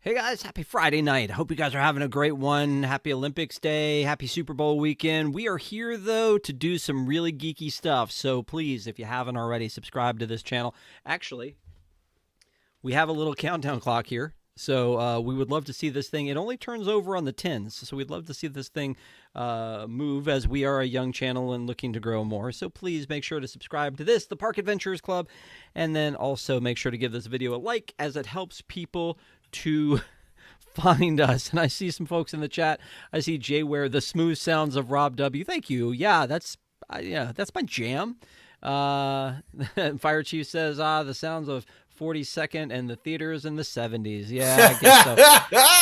Hey guys, happy Friday night. Hope you guys are having a great one. Happy Olympics Day, happy Super Bowl weekend. We are here, though, to do some really geeky stuff. So please, if you haven't already, subscribe to this channel. Actually, we have a little countdown clock here. So we would love to see this thing. It only turns over on the 10s. So we'd love to see this thing move, as we are a young channel and looking to grow more. So please make sure to subscribe to this, the Park Adventurers Club. And then also make sure to give this video a like, as it helps people to find us. And I see some folks in the chat. I see Jay Ware, the smooth sounds of Rob W. Thank you. Yeah, that's my jam. Fire Chief says, the sounds of 42nd and the theaters in the 70s. Yeah, I guess so.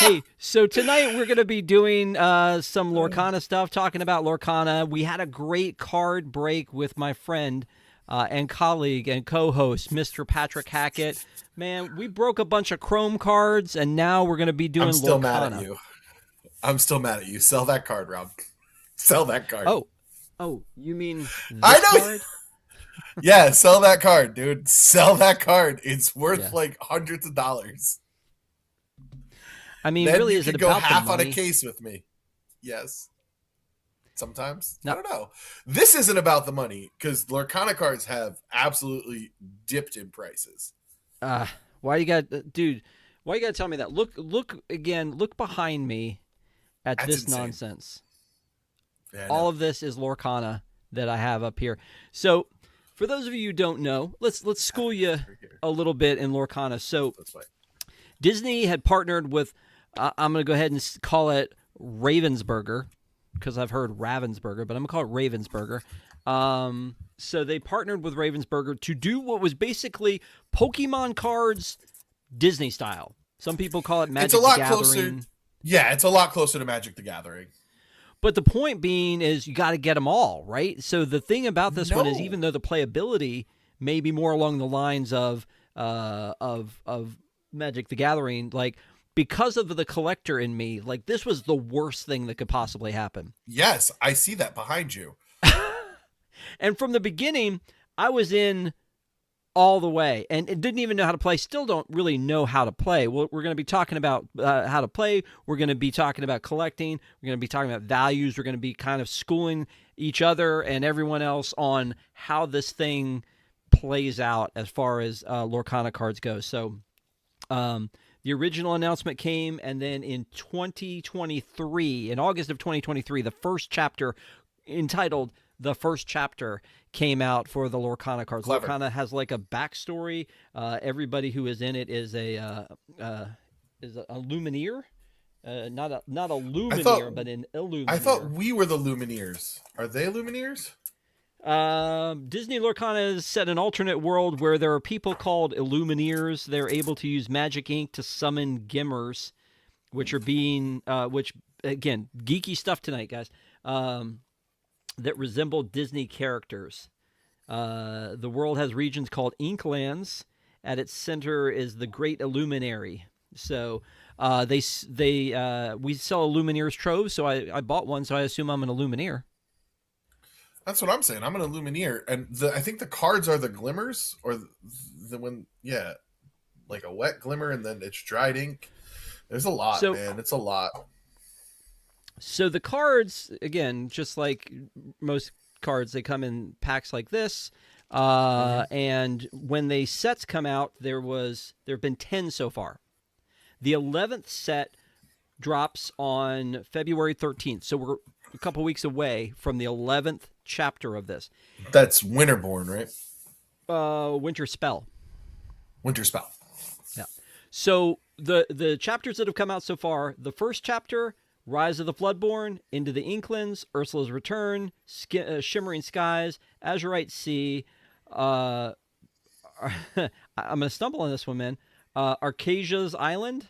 Hey, so tonight we're going to be doing some Lorcana stuff, talking about Lorcana. We had a great card break with my friend and colleague and co-host, Mr. Patrick Hackett. Man, we broke a bunch of Chrome cards, and now we're going to be doing Lorcana. I'm still mad at you. I'm still mad at you. Sell that card, Rob. Sell that card. Oh, you mean this I know. card? Yeah, sell that card, dude. Sell that card. It's worth like hundreds of dollars. I mean, then really, you is it could go about half the money? on a case with me? Yes. Sometimes. No. I don't know. This isn't about the money, because Lorcana cards have absolutely dipped in prices. Why you got, dude? Why you got to tell me that? Look again. Look behind me at That's this insane. nonsense. Yeah, All of this is Lorcana that I have up here. So, for those of you who don't know, let's school you a little bit in Lorcana. So, Disney had partnered with, I'm going to go ahead and call it Ravensburger, because I've heard Ravensburger, but I'm going to call it Ravensburger. So they partnered with Ravensburger to do what was basically Pokemon cards Disney style. Some people call it Magic the Gathering. Closer. Yeah, it's a lot closer to Magic the Gathering. But the point being is you got to get them all, right? So the thing about this one is, even though the playability may be more along the lines of Magic the Gathering, like, because of the collector in me, like, this was the worst thing that could possibly happen. Yes, I see that behind you. And from the beginning, I was in all the way and didn't even know how to play. Still don't really know how to play. Well, we're going to be talking about how to play. We're going to be talking about collecting. We're going to be talking about values. We're going to be kind of schooling each other and everyone else on how this thing plays out as far as Lorcana cards go. So the original announcement came, and then in 2023, in August of 2023, the first chapter, entitled The First Chapter, came out for the Lorcana cards. Clever. Lorcana has like a backstory. Everybody who is in it is a Lumineer. Not a Lumineer, but an Illumineer. I thought we were the Lumineers. Are they Lumineers? Disney Lorcana is set in an alternate world where there are people called Illumineers. They're able to use magic ink to summon Gimmers, which are which, again, geeky stuff tonight, guys, that resemble Disney characters. The world has regions called Inklands. At its center is the Great Illuminary. So we sell Illumineers troves, so I bought one, so I assume I'm an Illumineer. That's what I'm saying. I'm an Illumineer, and I think the cards are the glimmers, or the one, yeah, like a wet glimmer, and then it's dried ink. There's a lot, man. It's a lot. So the cards, again, just like most cards, they come in packs like this. And when the sets come out, there have been 10 so far. The 11th set drops on February 13th. So we're a couple weeks away from the 11th chapter of this. That's Winterborn, right? Winter Spell. Winter Spell. Yeah. So the chapters that have come out so far, the first chapter, Rise of the Floodborn, Into the Inklands, Ursula's Return, Shimmering Skies, Azurite Sea. I'm going to stumble on this one, man. Arcasia's Island,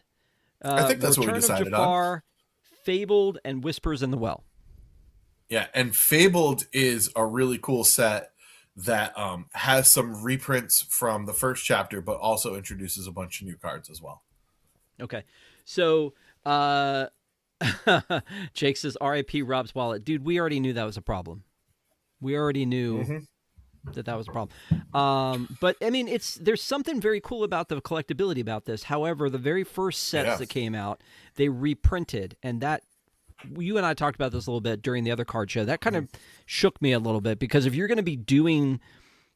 I think that's what we Return of decided on. Jafar, Fabled, and Whispers in the Well. Yeah, and Fabled is a really cool set that has some reprints from the first chapter, but also introduces a bunch of new cards as well. Okay, so Jake says R.I.P. Rob's wallet. Dude, we already knew that was a problem. We already knew that was a problem. But I mean, there's something very cool about the collectability about this. However, the very first sets that came out, they reprinted, and that you and I talked about this a little bit during the other card show. That kind of shook me a little bit, because if you're going to be doing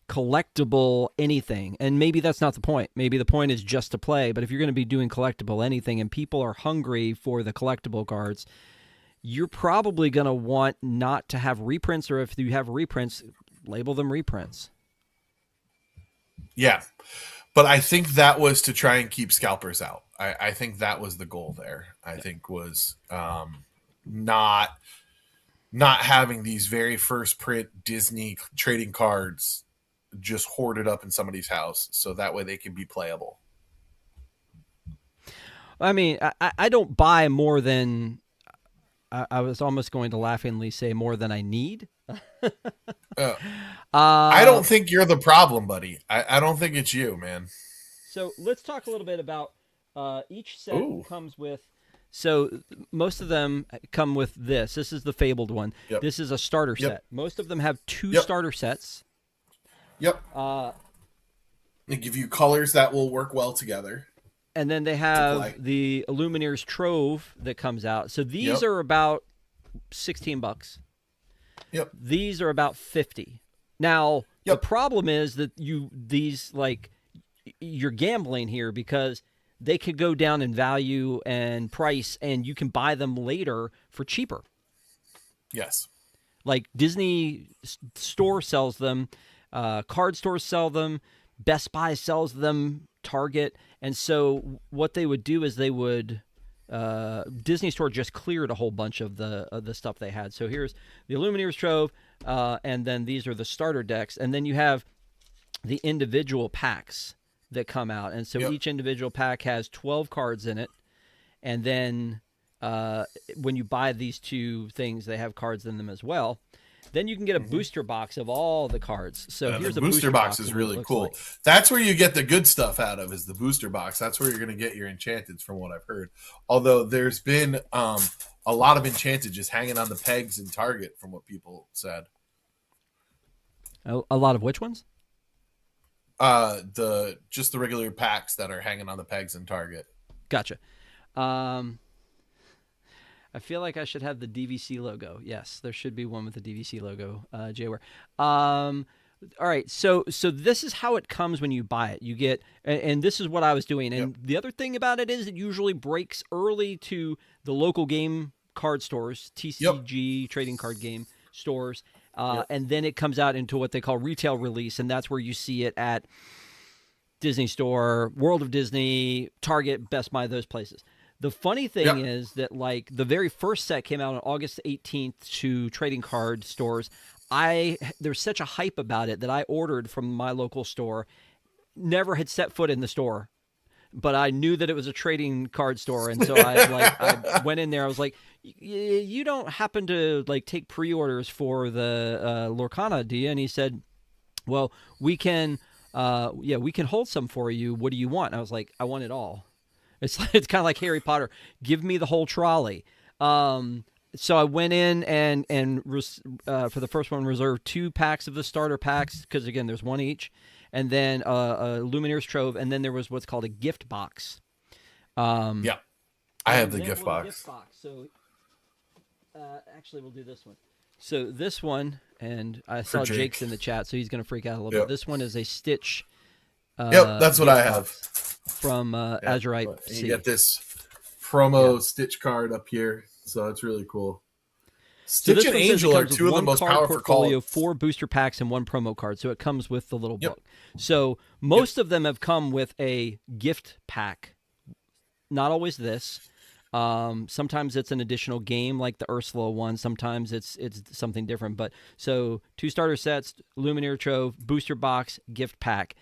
collectible anything, and maybe that's not the point. Maybe the point is just to play, but if you're going to be doing collectible anything and people are hungry for the collectible cards, you're probably going to want not to have reprints, or if you have reprints, label them reprints. Yeah, but I think that was to try and keep scalpers out. I think that was the goal there. I think was not having these very first print Disney trading cards just hoarded up in somebody's house, so that way they can be playable. I mean, I don't buy more than, I was almost going to laughingly say more than I need. I don't think you're the problem, buddy. I don't think it's you, man. So let's talk a little bit about each set comes with. So most of them come with this. This is the Fabled one. Yep. This is a starter set. Most of them have two starter sets. Yep. They give you colors that will work well together. And then they have the Illumineer's Trove that comes out. So these are about $16. Yep. These are about 50. Now, the problem is that you're gambling here, because they could go down in value and price, and you can buy them later for cheaper. Yes. Like Disney Store sells them, card stores sell them, Best Buy sells them, Target. And so what they would do is they would Disney Store just cleared a whole bunch of the stuff they had. So here's the Illumineer's Trove, and then these are the starter decks, and then you have the individual packs that come out, and so each individual pack has 12 cards in it, and then when you buy these two things, they have cards in them as well. Then you can get a booster box of all the cards. So here's the a booster box is really cool. Like. That's where you get the good stuff out of, is the booster box. That's where you're going to get your Enchanteds, from what I've heard. Although there's been a lot of Enchanted just hanging on the pegs in Target, from what people said. A lot of which ones? The regular packs that are hanging on the pegs in Target. Gotcha. I feel like I should have the DVC logo. Yes, there should be one with the DVC logo, Jayware. All right, so this is how it comes when you buy it. You get, and this is what I was doing. And the other thing about it is it usually breaks early to the local game card stores, TCG, trading card game stores, and then it comes out into what they call retail release, and that's where you see it at Disney Store, World of Disney, Target, Best Buy, those places. The funny thing is that, like, the very first set came out on August 18th to trading card stores. There's such a hype about it that I ordered from my local store. Never had set foot in the store, but I knew that it was a trading card store, and so I went in there. I was like, "You don't happen to take pre-orders for the Lorcana, do you?" And he said, "Well, we can hold some for you. What do you want?" And I was like, "I want it all." It's kind of like Harry Potter. Give me the whole trolley. So I went in and for the first one reserved 2 packs of the starter packs, because again there's one each, and then a Lumineer's Trove, and then there was what's called a gift box. I have the gift box. So actually we'll do this one. So this one, and I saw Jake's in the chat, so he's going to freak out a little bit. This one is a Stitch. That's what I have. From Azurite C. You get this promo Stitch card up here, so it's really cool. Stitch and Angel are two of the most powerful cards. 4 booster packs and 1 promo card, so it comes with the little book. So most of them have come with a gift pack. Not always this. Sometimes it's an additional game, like the Ursula one. Sometimes it's something different. But so 2 starter sets, Lumineer Trove, booster box, gift pack.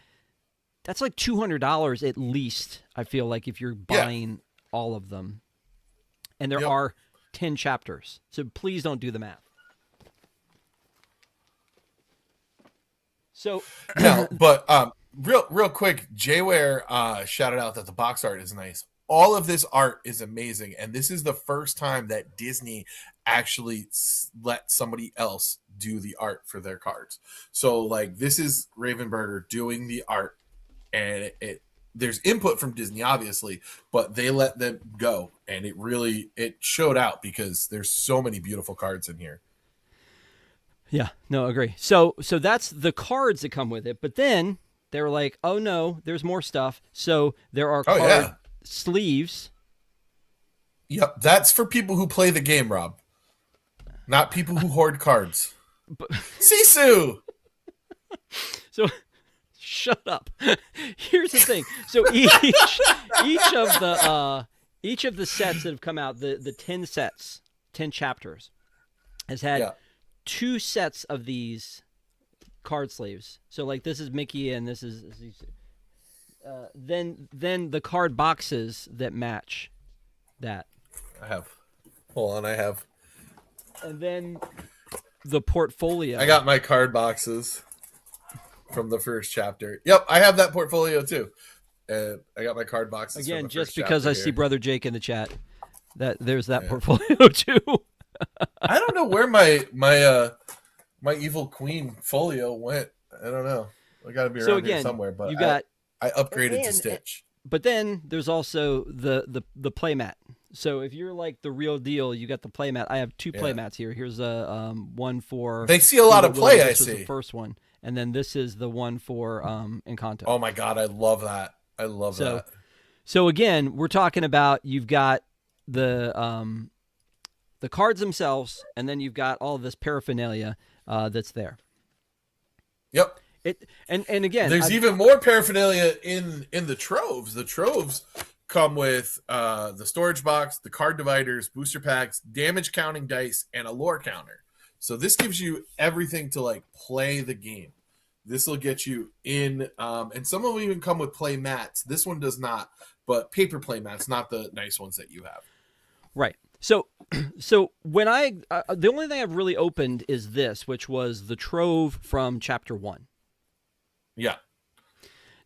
That's like $200 at least, I feel like, if you're buying all of them. And there are 10 chapters. So please don't do the math. So no, but real quick, Jayware shouted out that the box art is nice. All of this art is amazing, and this is the first time that Disney actually let somebody else do the art for their cards. So, like, this is Ravenberger doing the art, and there's input from Disney, obviously, but they let them go, and it showed out because there's so many beautiful cards in here. Yeah, no, agree. So that's the cards that come with it, but then they were like, oh no, there's more stuff. So there are card sleeves. Yep, that's for people who play the game, Rob. Not people who hoard cards. Sisu! So, shut up. Here's the thing. So each of the sets that have come out, the 10 sets, 10 chapters, has had 2 sets of these card sleeves. So, like, this is Mickey, and this is then the card boxes that match that. I have. And then the portfolio. I got my card boxes from the first chapter. Yep, I have that portfolio too. And I got my card boxes. Again, from the just first because I here. See Brother Jake in the chat, that there's that portfolio too. I don't know where my Evil Queen folio went. I don't know. I got to be around here somewhere. But I upgraded to Stitch. But then there's also the playmat. So if you're like the real deal, you got the playmat. I have 2 playmats here. Here's a one for. They see a lot of play. I see. The first one, and then this is the one for Encanto. Oh my God, I love that. I love that. So again, we're talking about you've got the cards themselves, and then you've got all this paraphernalia that's there. Yep. And again, there's even more paraphernalia in the troves. The troves come with the storage box, the card dividers, booster packs, damage counting dice, and a lore counter. So this gives you everything to like play the game. This will get you in, and some of them even come with play mats. This one does not, but paper play mats, not the nice ones that you have. Right. So when the only thing I've really opened is this, which was the trove from chapter 1. Yeah.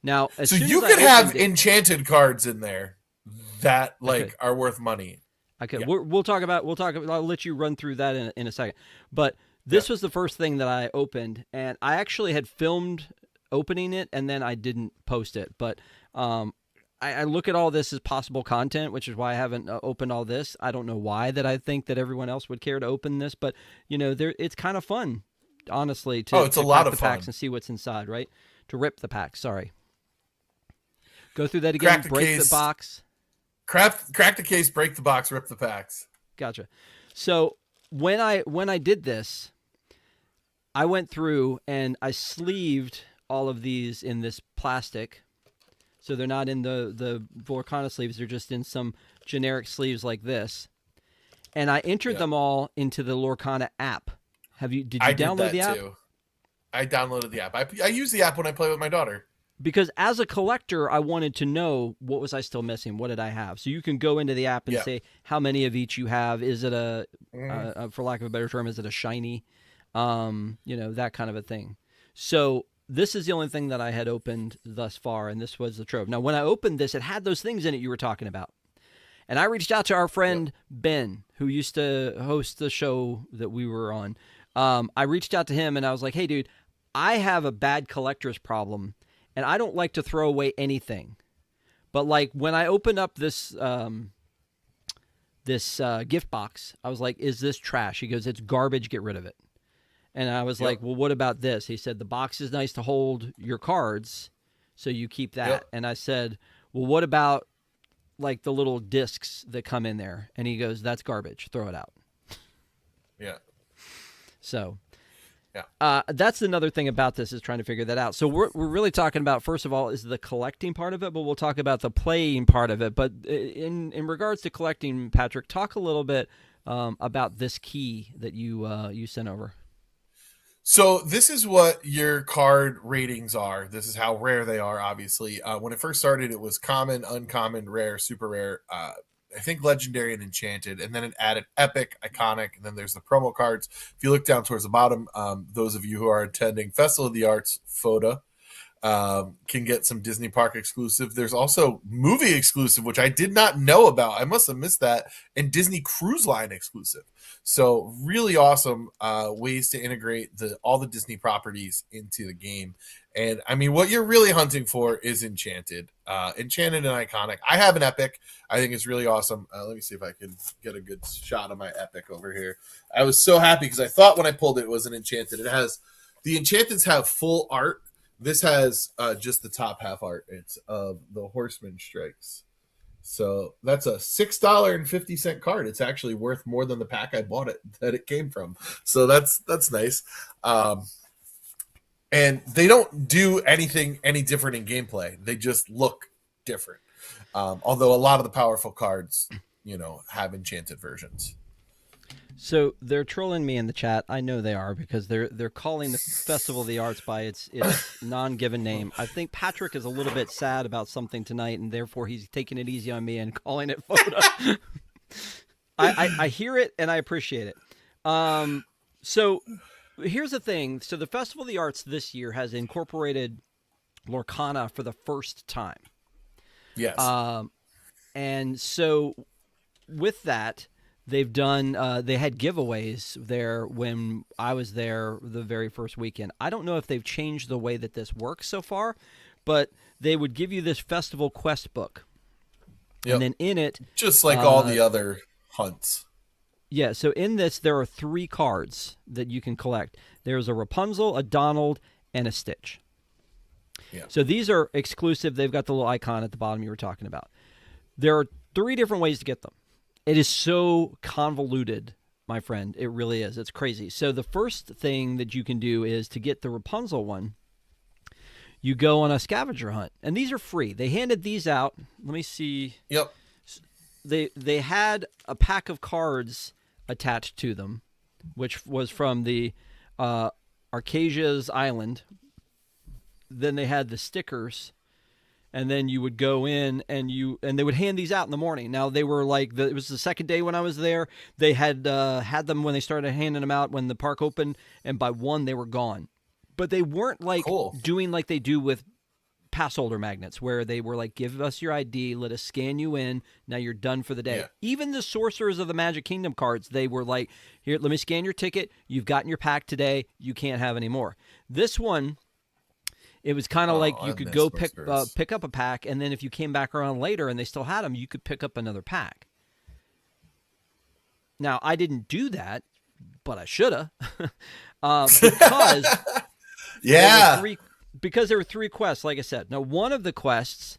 Now, so you could have enchanted cards in there that are worth money. Okay, yeah. We'll talk about. I'll let you run through that in a second. But this was the first thing that I opened, and I actually had filmed opening it, and then I didn't post it. But I look at all this as possible content, which is why I haven't opened all this. I don't know why that I think that everyone else would care to open this, but it's kind of fun, honestly. It's a lot of the fun. Packs and see what's inside, right? To rip the pack. Sorry. Go through that again. Break the box. Crack the case. Break the box. Rip the packs. Gotcha. So when I did this, I went through and I sleeved all of these in this plastic. So they're not in the Lorcana sleeves. They're just in some generic sleeves like this. And I entered them all into the Lorcana app. Did you download the app? Too. I downloaded the app. I use the app when I play with my daughter. Because as a collector, I wanted to know what was I still missing? What did I have? So you can go into the app and say how many of each you have. Is it for lack of a better term, is it a shiny? That kind of a thing. So this is the only thing that I had opened thus far, and this was the trove. Now, when I opened this, it had those things in it you were talking about. And I reached out to our friend Ben, who used to host the show that we were on. I reached out to him, and I was like, hey, dude, I have a bad collector's problem, and I don't like to throw away anything. But, like, when I opened up this gift box, I was like, is this trash? He goes, it's garbage. Get rid of it. And I was like, well, what about this? He said, the box is nice to hold your cards, so you keep that. Yep. And I said, well, what about, like, the little discs that come in there? And he goes, that's garbage. Throw it out. Yeah. So that's another thing about this is trying to figure that out. So we're really talking about, first of all, is the collecting part of it, but we'll talk about the playing part of it. But in regards to collecting, Patrick, talk a little bit about this key that you sent over. So this is what your card ratings are. This is how rare they are. Obviously, when it first started, it was common, uncommon, rare, super rare. I think legendary and enchanted, and then it added epic, iconic, and then there's the promo cards. If you look down towards the bottom, those of you who are attending Festival of the Arts, FODA, can get some Disney Park exclusive. There's also movie exclusive, which I did not know about. I must have missed that, and Disney Cruise Line exclusive. So really awesome ways to integrate all the Disney properties into the game. And I mean, what you're really hunting for is Enchanted. Enchanted and iconic. I have an epic. I think it's really awesome. Let me see if I can get a good shot of my epic over here. I was so happy because I thought when I pulled it, it was an Enchanted. The Enchanteds have full art. This has just the top half art. It's of the Horseman Strikes. So that's a $6.50 card. It's actually worth more than the pack I bought it came from. So that's nice. And they don't do anything any different in gameplay. They just look different. Although a lot of the powerful cards, have enchanted versions. So they're trolling me in the chat. I know they are because they're calling the Festival of the Arts by its non-given name. I think Patrick is a little bit sad about something tonight, and therefore he's taking it easy on me and calling it FODA. I hear it and I appreciate it. So here's the thing. So the Festival of the Arts this year has incorporated Lorcana for the first time. Yes. And so with that, they've done, they had giveaways there when I was there the very first weekend. I don't know if they've changed the way that this works so far, but they would give you this festival quest book. Yep. And then in it... just like all the other hunts. Yeah, so in this, there are 3 cards that you can collect. There's a Rapunzel, a Donald, and a Stitch. Yeah. So these are exclusive. They've got the little icon at the bottom you were talking about. There are 3 different ways to get them. It is so convoluted, my friend. It really is. It's crazy. So the first thing that you can do is to get the Rapunzel one, you go on a scavenger hunt. And these are free. They handed these out. Let me see. Yep. They had a pack of cards attached to them, which was from the Arcasia's Island. Then they had the stickers. And then you would go in and they would hand these out in the morning. Now they were like, it was the second day when I was there. They had them when they started handing them out when the park opened, and by 1 they were gone. But they weren't like doing like they do with pass holder magnets, where they were like, give us your ID, let us scan you in, now you're done for the day. Yeah. Even the Sorcerers of the Magic Kingdom cards, they were like, here, let me scan your ticket. You've gotten your pack today. You can't have any more. This one, it was kind of like you could go pick up a pack, and then if you came back around later and they still had them, you could pick up another pack. Now, I didn't do that, but I should have. Because because there were 3 quests, like I said. Now, one of the quests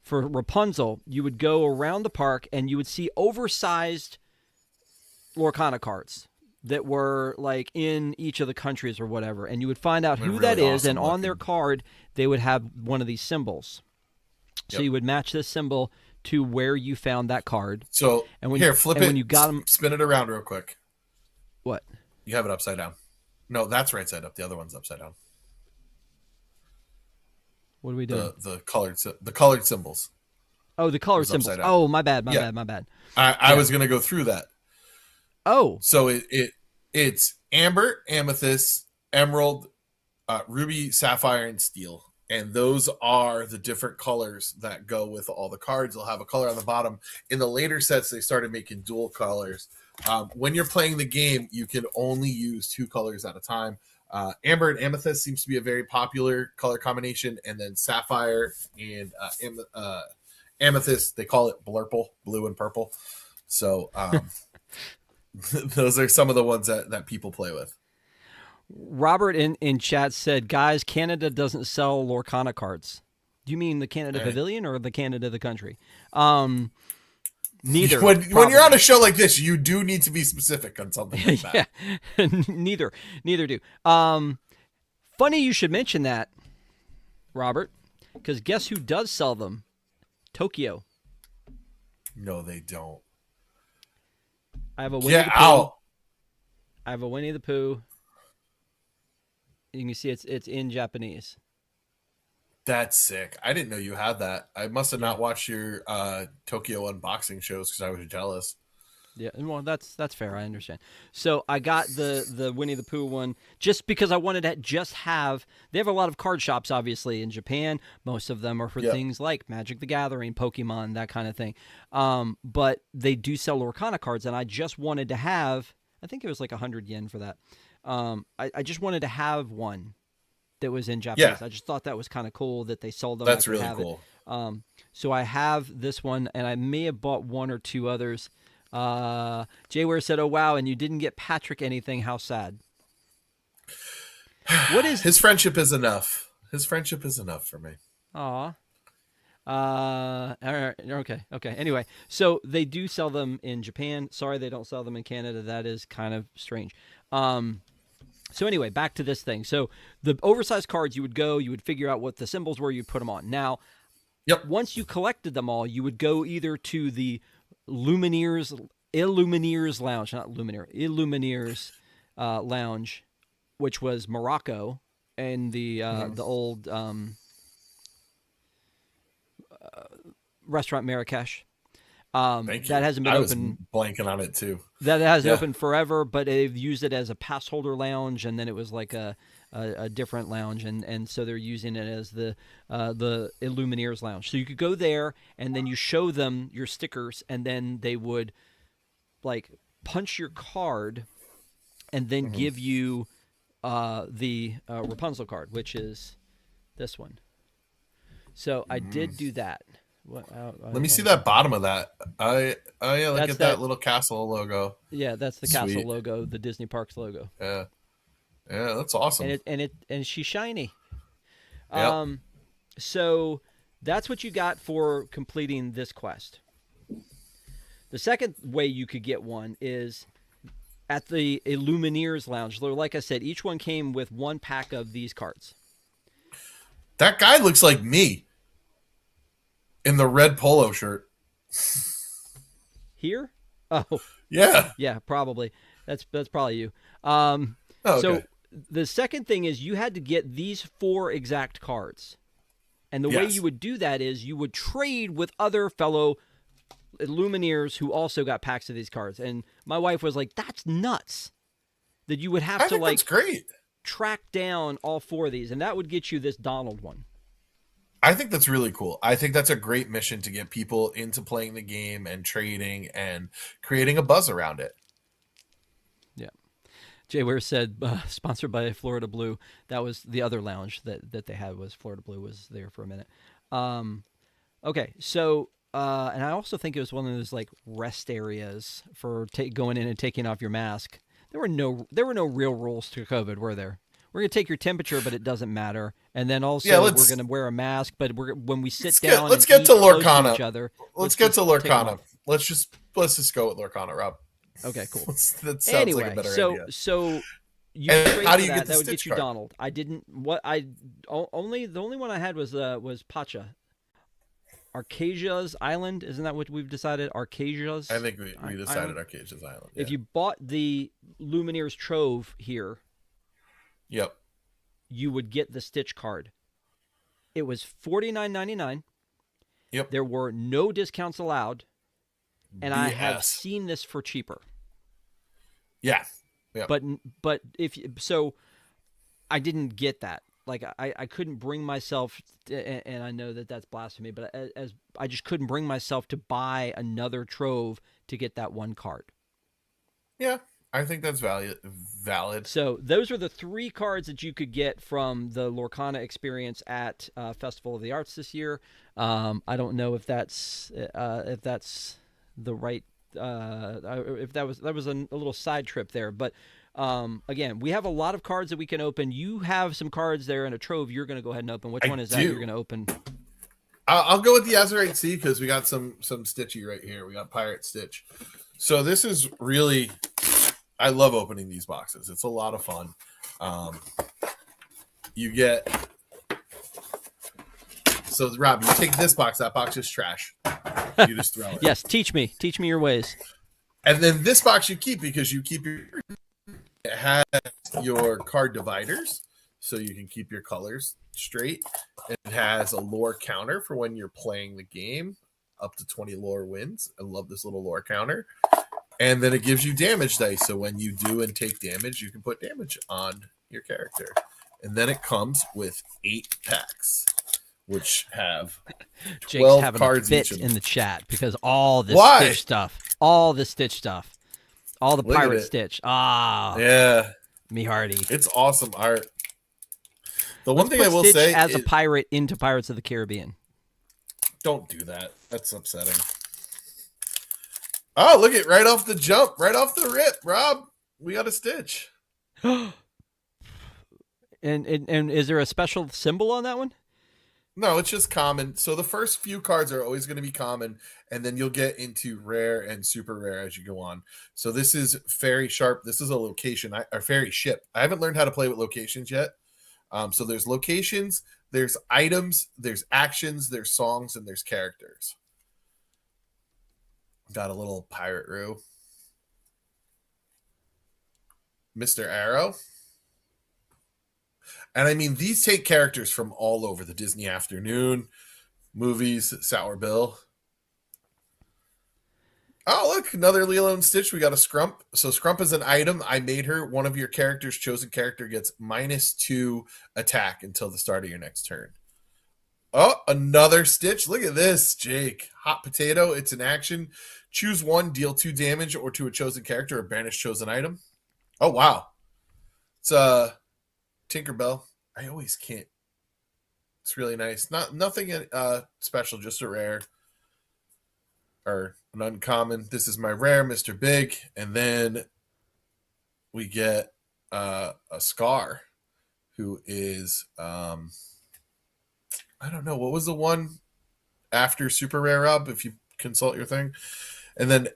for Rapunzel, you would go around the park and you would see oversized Lorcana cards that were like in each of the countries or whatever, and you would find out who that is, and on their card they would have one of these symbols. So you would match this symbol to where you found that card. So flip it. When you got them, spin it around real quick. What? You have it upside down. No, that's right side up. The other one's upside down. What are we doing? The colored symbols. Oh, the colored symbols. Oh, my bad. My bad. I was gonna go through that. Oh, so it's amber, amethyst, emerald, ruby, sapphire, and steel, and those are the different colors that go with all the cards. They'll have a color on the bottom. In the later sets, they started making dual colors. When you're playing the game, you can only use 2 colors at a time. Amber and amethyst seems to be a very popular color combination, and then sapphire and amethyst, they call it blurple, blue and purple. So those are some of the ones that people play with. Robert in chat said, guys, Canada doesn't sell Lorcana cards. Do you mean the Canada Pavilion or the Canada the country? Neither. When you're on a show like this, you do need to be specific on something like that. Yeah. Neither do. Funny you should mention that, Robert, because guess who does sell them? Tokyo. No, they don't. I have a Winnie the Pooh. Out. I have a Winnie the Pooh. You can see it's in Japanese. That's sick. I didn't know you had that. I must have Yeah. not watched your Tokyo unboxing shows because I was jealous. Yeah, well, that's fair. I understand. So I got the Winnie the Pooh one just because I wanted to just have. They have a lot of card shops, obviously, in Japan. Most of them are for Yep. things like Magic the Gathering, Pokemon, that kind of thing. But they do sell Lorcana cards, and I just wanted to have. I think it was like 100 yen for that. I just wanted to have one that was in Yeah, Japanese. I just thought that was kind of cool that they sold them. I that's could really have it. cool. So I have this one, and I may have bought one or two others. Jay Ware said, "Oh wow, and you didn't get Patrick anything. How sad." What is? His friendship is enough. His friendship is enough for me. Aw. All right, okay, okay. Anyway, so they do sell them in Japan. Sorry, they don't sell them in Canada. That is kind of strange. So anyway, back to this thing. So the oversized cards, you would figure out what the symbols were, you'd put them on. Now, Yep. once you collected them all, you would go either to the Illumineers Lounge, not Lumineer, Illumineers Lounge, which was Morocco, and the old restaurant Marrakesh. Thank you. That hasn't been I was open. blanking on it too. That hasn't Yeah. opened forever, but they've used it as a pass holder lounge, and then it was like a different lounge, and so they're using it as the Illumineers Lounge. So you could go there, and then you show them your stickers, and then they would like punch your card, and then give you the Rapunzel card, which is this one. So I did do that. What? Let me see that bottom of that. Yeah, look That's at that that. little castle logo. Yeah, that's the castle Sweet. logo, the Disney Parks logo, Yeah. Yeah, that's and awesome. and she's shiny. Yep. So that's what you got for completing this quest. The second way you could get one is at the Illumineers Lounge. Like I said, each one came with one pack of these cards. That guy looks like me in the red polo shirt. Here? Oh, Yeah. yeah, probably. That's probably you. Oh, okay. So the second thing is you had to get these 4 exact cards. And the way Yes. you would do that is you would trade with other fellow Illumineers who also got packs of these cards. And my wife was like, that's nuts. That you would have I to think like that's great. track down all 4 of these. And that would get you this Donald one. I think that's really cool. I think that's a great mission to get people into playing the game and trading and creating a buzz around it. Yeah. Jay Ware said, sponsored by Florida Blue. That was the other lounge that they had, was Florida Blue was there for a minute. Okay, so and I also think it was one of those like rest areas for going in and taking off your mask. There were no real rules to COVID, were there? We're gonna take your temperature, but it doesn't matter. And then also we're gonna wear a mask, but when we sit down, let's and get eat to close Lorcana. each other, Let's get to just take 'em Lorcana. off. Let's just go with Lorcana, Rob. Okay, cool. That sounds Anyway, like a better so idea. so you And trade how do for you that. get the That would Stitch get you card? Donald. I didn't. What I only the only one I had was Pacha. Arcasia's Island, isn't that what we've decided? Arcasia's. I think we decided Island? Arcadia's Island. If Yeah. you bought the Lumineers Trove here, Yep. you would get the Stitch card. It was $49.99. Yep. There were no discounts allowed, and I have BS. seen this for cheaper. Yeah. Yep. But if so, I didn't get that. Like I couldn't bring myself, and I know that that's blasphemy, but as I just couldn't bring myself to buy another Trove to get that one card. Yeah. I think that's valid. So those are the 3 cards that you could get from the Lorcana experience at Festival of the Arts this year. I don't know if that's the right. If that was a little side trip there, but again, we have a lot of cards that we can open. You have some cards there in a Trove. You're going to go ahead and open. Which one is that you're going to open? I'll go with the Azurite Sea because we got some Stitchy right here. We got Pirate Stitch. So this is really, I love opening these boxes. It's a lot of fun. You get, so Rob, you take this box. That box is trash. You just throw it. Yes, teach me your ways. And then this box you keep because you keep it has your card dividers. so you can keep your colors straight. It has a lore counter for when you're playing the game, up to 20 lore wins. I love this little lore counter. And then it gives you damage dice, so when you do and take damage, you can put damage on your character. And then it comes with 8 packs, which have 12 Jake's having cards a fit each. In the chat because all this Stitch stuff, all the pirate Stitch. Yeah, me hearty. It's awesome art. The Let's one thing put I will Stitch say as a pirate into Pirates of the Caribbean. Don't do that. That's upsetting. Oh, look at right off the jump, right off the rip, Rob. We got a Stitch. And is there a special symbol on that one? No, it's just common. So the first few cards are always going to be common, and then you'll get into rare and super rare as you go on. So this is Fairy Sharp. This is a location, or Fairy Ship. I haven't learned how to play with locations yet. So there's locations, there's items, there's actions, there's songs, and there's characters. Got a little pirate roux. Mr. Arrow. And I mean, these take characters from all over the Disney Afternoon, movies, Sour Bill. Oh, look, another Lilo and Stitch. We got a Scrump. So Scrump is an item. I made her. One of your characters, chosen character, gets -2 attack until the start of your next turn. Oh, another Stitch. Look at this, Jake. Hot Potato. It's an action. Choose one, deal 2 damage or to a chosen character or banish chosen item. Oh, wow. It's Tinkerbell. I always can't. It's really nice. Nothing special, just a rare or an uncommon. This is my rare, Mr. Big, and then we get a Scar, who is I don't know, what was the one after super rare, Rob? If you consult your thing, and then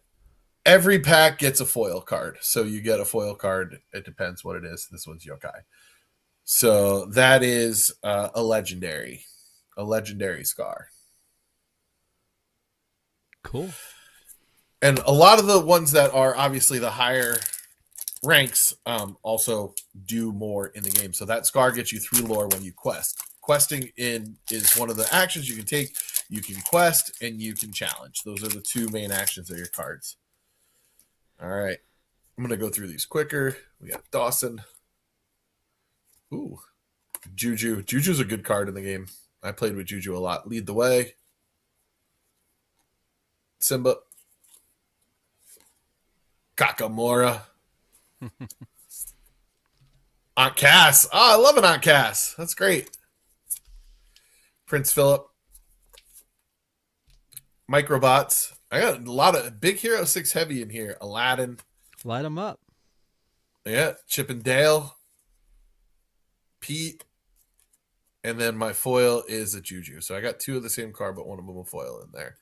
every pack gets a foil card, so you get a foil card. It depends what it is. This one's Yokai. So that is a legendary Scar. Cool. And a lot of the ones that are obviously the higher ranks also do more in the game. So that Scar gets you 3 lore when you quest. Questing is one of the actions you can take. You can quest and you can challenge. Those are the 2 main actions of your cards. All right. I'm going to go through these quicker. We got Dawson. Ooh, Juju. Juju's a good card in the game. I played with Juju a lot. Lead the way. Simba. Kakamora. Aunt Cass. Oh, I love an Aunt Cass. That's great. Prince Philip. Microbots. I got a lot of Big Hero 6 heavy in here. Aladdin. Light them up. Yeah. Chip and Dale. Pete, and then my foil is a Juju. So I got 2 of the same card, but one of them a foil in there.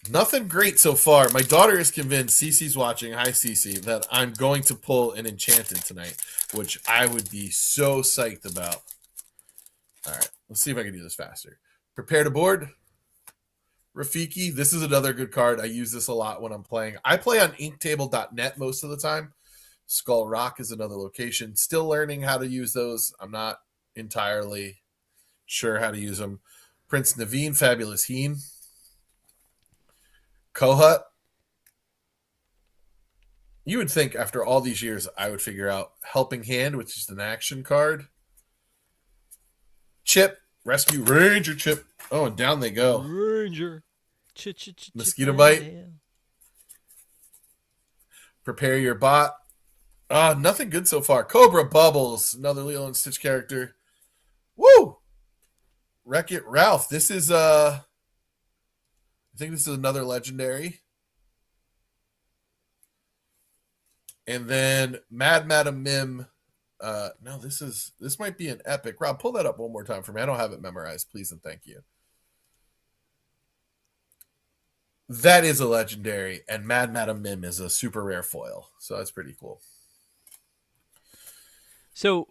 Nothing great so far. My daughter is convinced, Cece's watching, hi Cece, that I'm going to pull an Enchanted tonight, which I would be so psyched about. All right, let's see if I can do this faster. Prepare to board. Rafiki, this is another good card. I use this a lot when I'm playing. I play on inktable.net most of the time. Skull Rock is another location. Still learning how to use those. I'm not entirely sure how to use them. Prince Naveen, Fabulous Heen. Kohut. You would think after all these years I would figure out Helping Hand, which is an action card. Chip. Rescue Ranger Chip. Oh, and down they go. Ranger. Mosquito Bite. Prepare your bot. Nothing good so far. Cobra Bubbles, another Lilo and Stitch character. Woo! Wreck-It Ralph. This is I think this is another legendary. And then Mad Madam Mim. No, this might be an epic. Rob, pull that up one more time for me. I don't have it memorized, please and thank you. That is a legendary, and Mad Madam Mim is a super rare foil. So that's pretty cool. So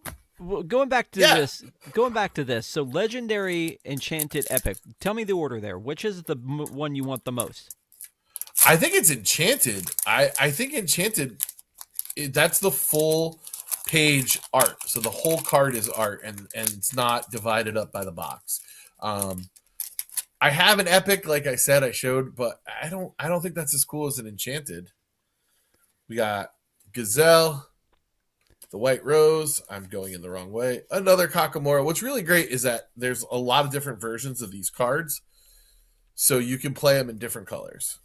going back to this. So legendary, enchanted, epic. Tell me the order there. Which is the one you want the most? I think it's enchanted. I think enchanted. That's the full page art. So the whole card is art, and it's not divided up by the box. I have an epic, like I said, I showed, but I don't think that's as cool as an enchanted. We got Gazelle, the White Rose. I'm going in the wrong way. Another Kakamora. What's really great is that there's a lot of different versions of these cards, so you can play them in different colors.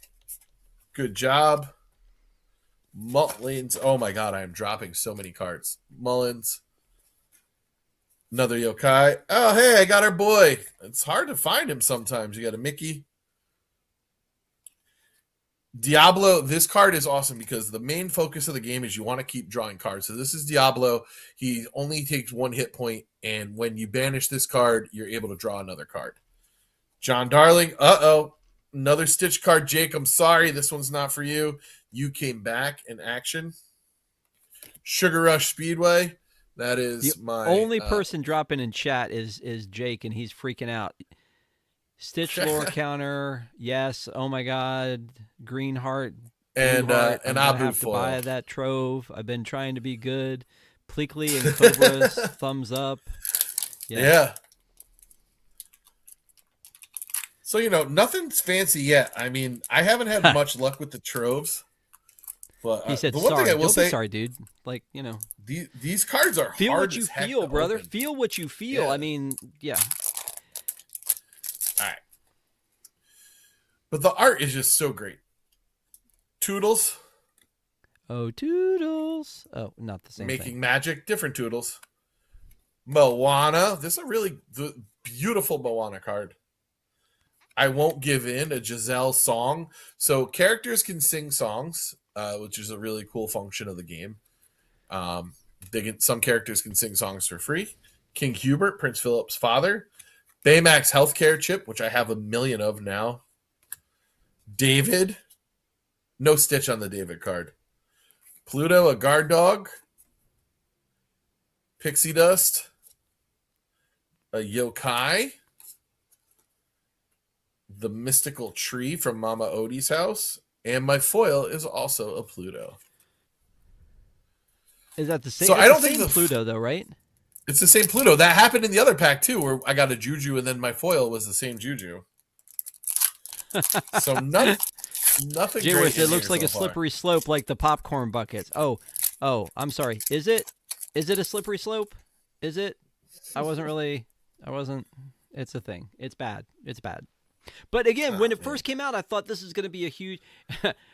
Good job. Mullins. Oh my god, I am dropping so many cards. Mullins. Another yokai. Oh, hey, I got our boy. It's hard to find him sometimes. You got a Mickey. Diablo, this card is awesome because the main focus of the game is you want to keep drawing cards. So this is Diablo. He only takes 1 hit point, and when you banish this card, you're able to draw another card. John Darling, another Stitch card. Jake, I'm sorry, this one's not for you. You came back in action. Sugar Rush Speedway, that is the my only person dropping in chat is Jake, and he's freaking out. Stitch lore counter, yes. Oh my god, Green Heart and Heart. and I'm Abu have foil. to buy that trove. I've been trying to be good. Pleakley and Cobras, thumbs up. Yeah. So nothing's fancy yet. I mean, I haven't had much luck with the troves. But he said, the one "Sorry, thing I will don't say, be sorry, dude. Like these cards are feel hard what you as heck feel, to brother. open. Feel what you feel. Yeah. I mean, yeah. All right. But the art is just so great. Toodles. Oh, Toodles. Oh, not the same Making thing. magic, different Toodles. Moana. This is a really beautiful Moana card. I Won't Give In, a Giselle song. So characters can sing songs, which is a really cool function of the game. Some characters can sing songs for free. King Hubert, Prince Philip's father. Baymax Healthcare Chip, which I have a million of now. David. No Stitch on the David card. Pluto, a guard dog. Pixie Dust. A yokai. The mystical tree from Mama Odie's house. And my foil is also a Pluto. Is that the same? So it's I don't the think same Pluto though, right? It's the same Pluto. That happened in the other pack too, where I got a Juju and then my foil was the same Juju. So nothing. Jay, it looks like a slippery slope, like the popcorn buckets. Oh, I'm sorry. Is it a slippery slope? Is it? I wasn't. It's a thing. It's bad. But again, when it first came out, I thought this is going to be a huge.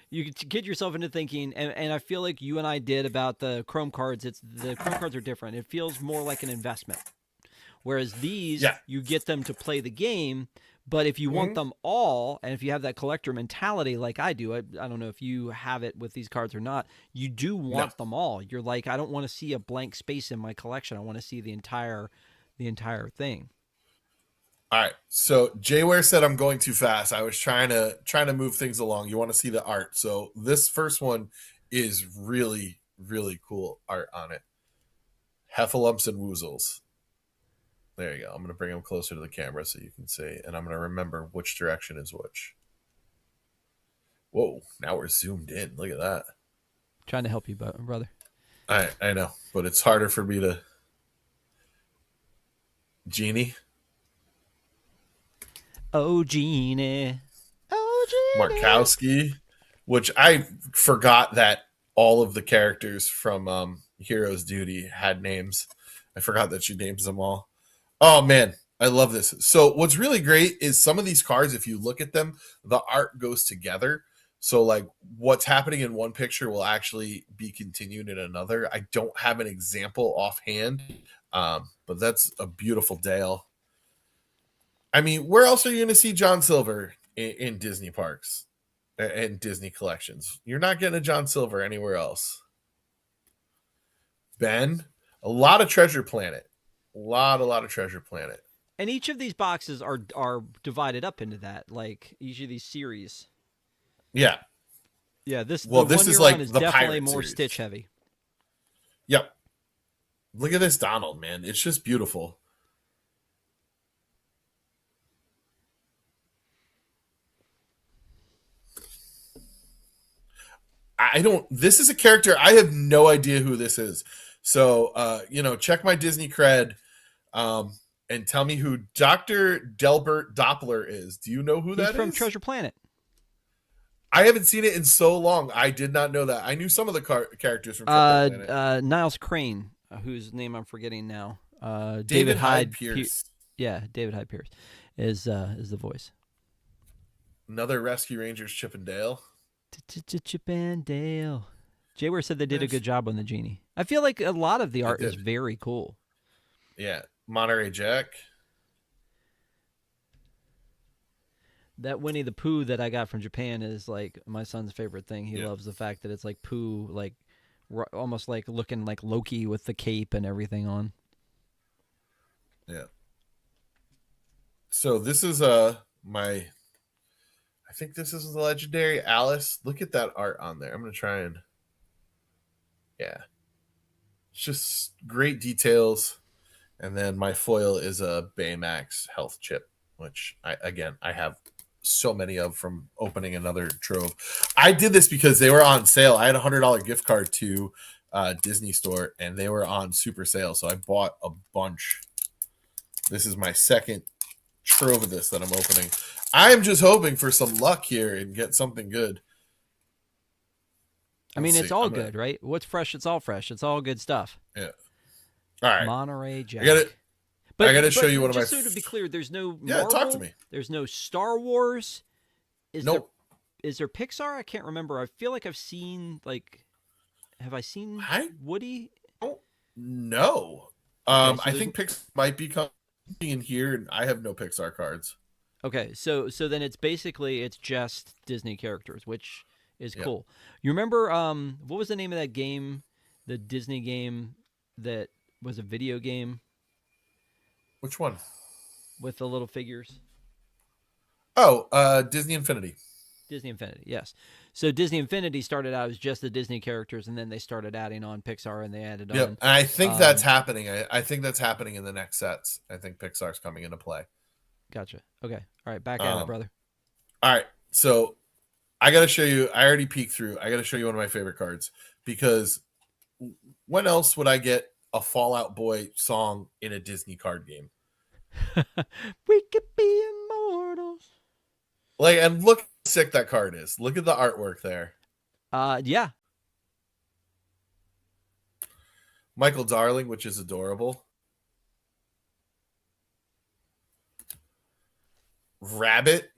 You could get yourself into thinking, and I feel like you and I did about the Chrome cards. The Chrome cards are different. It feels more like an investment, whereas these, you get them to play the game. But if you want them all, and if you have that collector mentality like I do, I don't know if you have it with these cards or not, you do want them all. You're like, I don't want to see a blank space in my collection. I want to see the entire thing. All right. So Jayware said I'm going too fast. I was trying to move things along. You want to see the art. So this first one is really, really cool art on it. Heffalumps and Woozles. There you go. I'm going to bring them closer to the camera so you can see. And I'm going to remember which direction is which. Whoa. Now we're zoomed in. Look at that. Trying to help you, brother. I know. But it's harder for me to... Genie. Oh, Genie. Markowski. Which I forgot that all of the characters from Hero's Duty had names. I forgot that she names them all. Oh, man. I love this. So what's really great is some of these cards, if you look at them, the art goes together. So like what's happening in one picture will actually be continued in another. I don't have an example offhand, but that's a beautiful Dale. I mean, where else are you going to see John Silver in Disney parks and Disney collections? You're not getting a John Silver anywhere else. Ben, a lot of Treasure Planet. A lot of Treasure Planet. And each of these boxes are divided up into that, like each of these series. Yeah. Yeah, this is like the definitely Pirate more series. Stitch heavy. Yep. Look at this Donald, man. It's just beautiful. This is a character, I have no idea who this is. So, check my Disney cred, um, and tell me who Dr. Delbert Doppler is. Do you know who He's that from is? Treasure Planet. I haven't seen it in so long. I did not know that. I knew some of the characters from Treasure Planet. Niles Crane, whose name I'm forgetting now. David Hyde Pierce. David Hyde Pierce is the voice. Another Rescue Rangers Chip and Dale. Chip and Dale. Jayware said they did a good job on the genie. I feel like a lot of the art is very cool. Yeah. Monterey Jack. That Winnie the Pooh that I got from Japan is like my son's favorite thing. He loves the fact that it's like Pooh, like almost like looking like Loki with the cape and everything on. Yeah. So this is I think this is the legendary Alice. Look at that art on there. I'm gonna try and it's just great details. And then my foil is a Baymax health chip, which I have so many of from opening another trove. I did this because they were on sale. I had $100 gift card to Disney Store, and they were on super sale, so I bought a bunch. This is my second trove of this that I'm opening. I'm just hoping for some luck here and get something good. I mean, it's all good, right? What's fresh? It's all fresh. It's all good stuff. Yeah. All right. Monterey Jack. I got to show you one of my. Just so to be clear, there's no Marvel, talk to me. There's no Star Wars. Nope. Is there Pixar? I can't remember. I feel like I've seen have I seen Woody? Oh no. Okay, I think Pixar might be coming in here, and I have no Pixar cards. Okay, so then it's just Disney characters, which is cool. You remember what was the name of that game, the Disney game that was a video game? Which one? With the little figures. Oh, Disney Infinity. Disney Infinity, yes. So Disney Infinity started out as just the Disney characters, and then they started adding on Pixar, and they added on. And I think that's happening. I think that's happening in the next sets. I think Pixar's coming into play. Gotcha. Okay. All right. Back at it, brother. All right. So I got to show you. I already peeked through. I got to show you one of my favorite cards, because when else would I get a Fallout Boy song in a Disney card game? We could be immortals. And look how sick that card is. Look at the artwork there. Yeah. Michael Darling, which is adorable. Rabbit.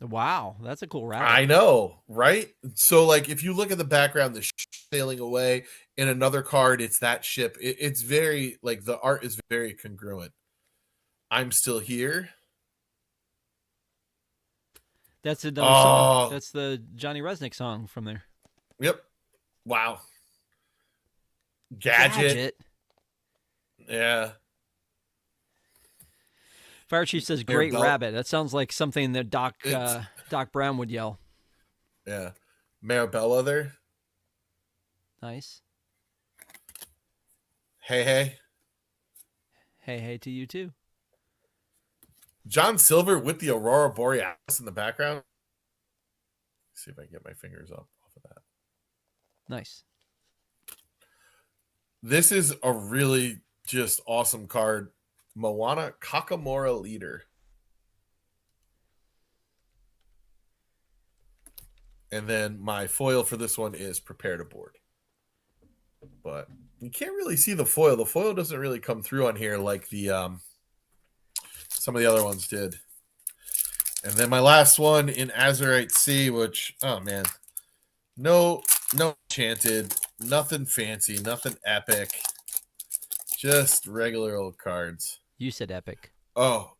Wow, that's a cool rabbit. I know, right? So, if you look at the background, the ship sailing away. In another card, it's that ship. It's very, the art is very congruent. I'm Still Here. That's another song. That's the Johnny Resnick song from there. Yep. Wow. Gadget. Yeah. Fire Chief says, "Great rabbit." That sounds like something that Doc Brown would yell. Yeah. Marabella there. Nice. Hey. Hey to you too. John Silver with the Aurora Borealis in the background. Let's see if I can get my fingers off of that. Nice. This is a really just awesome card. Moana Kakamora Leader. And then my foil for this one is Prepare to Board. But you can't really see the foil. The foil doesn't really come through on here like the some of the other ones did. And then my last one in Azurite Sea, which, oh man, no enchanted, nothing fancy, nothing epic, just regular old cards. You said epic. Oh.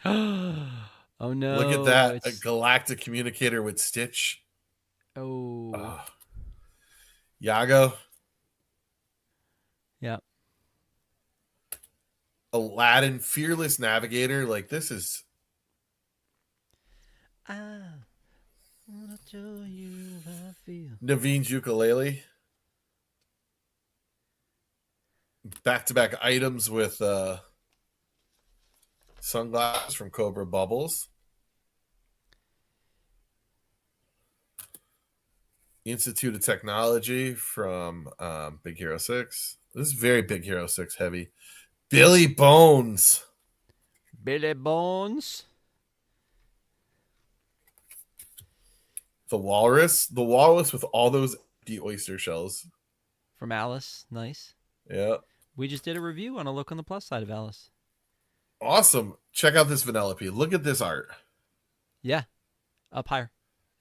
Oh no. Look at that. A galactic communicator with Stitch. Oh. Yago. Yeah. Aladdin, Fearless Navigator. This is. I wanna show you how I feel. Naveen's ukulele. Back-to-back items with sunglasses from Cobra Bubbles. Institute of Technology from Big Hero 6. This is very Big Hero 6 heavy. Billy Bones. Billy Bones. The walrus. The walrus with all those empty oyster shells. From Alice. Nice. Yeah. We just did a review on a look on the plus side of Alice. Awesome. Check out this Vanellope. Look at this art. Yeah. Up higher.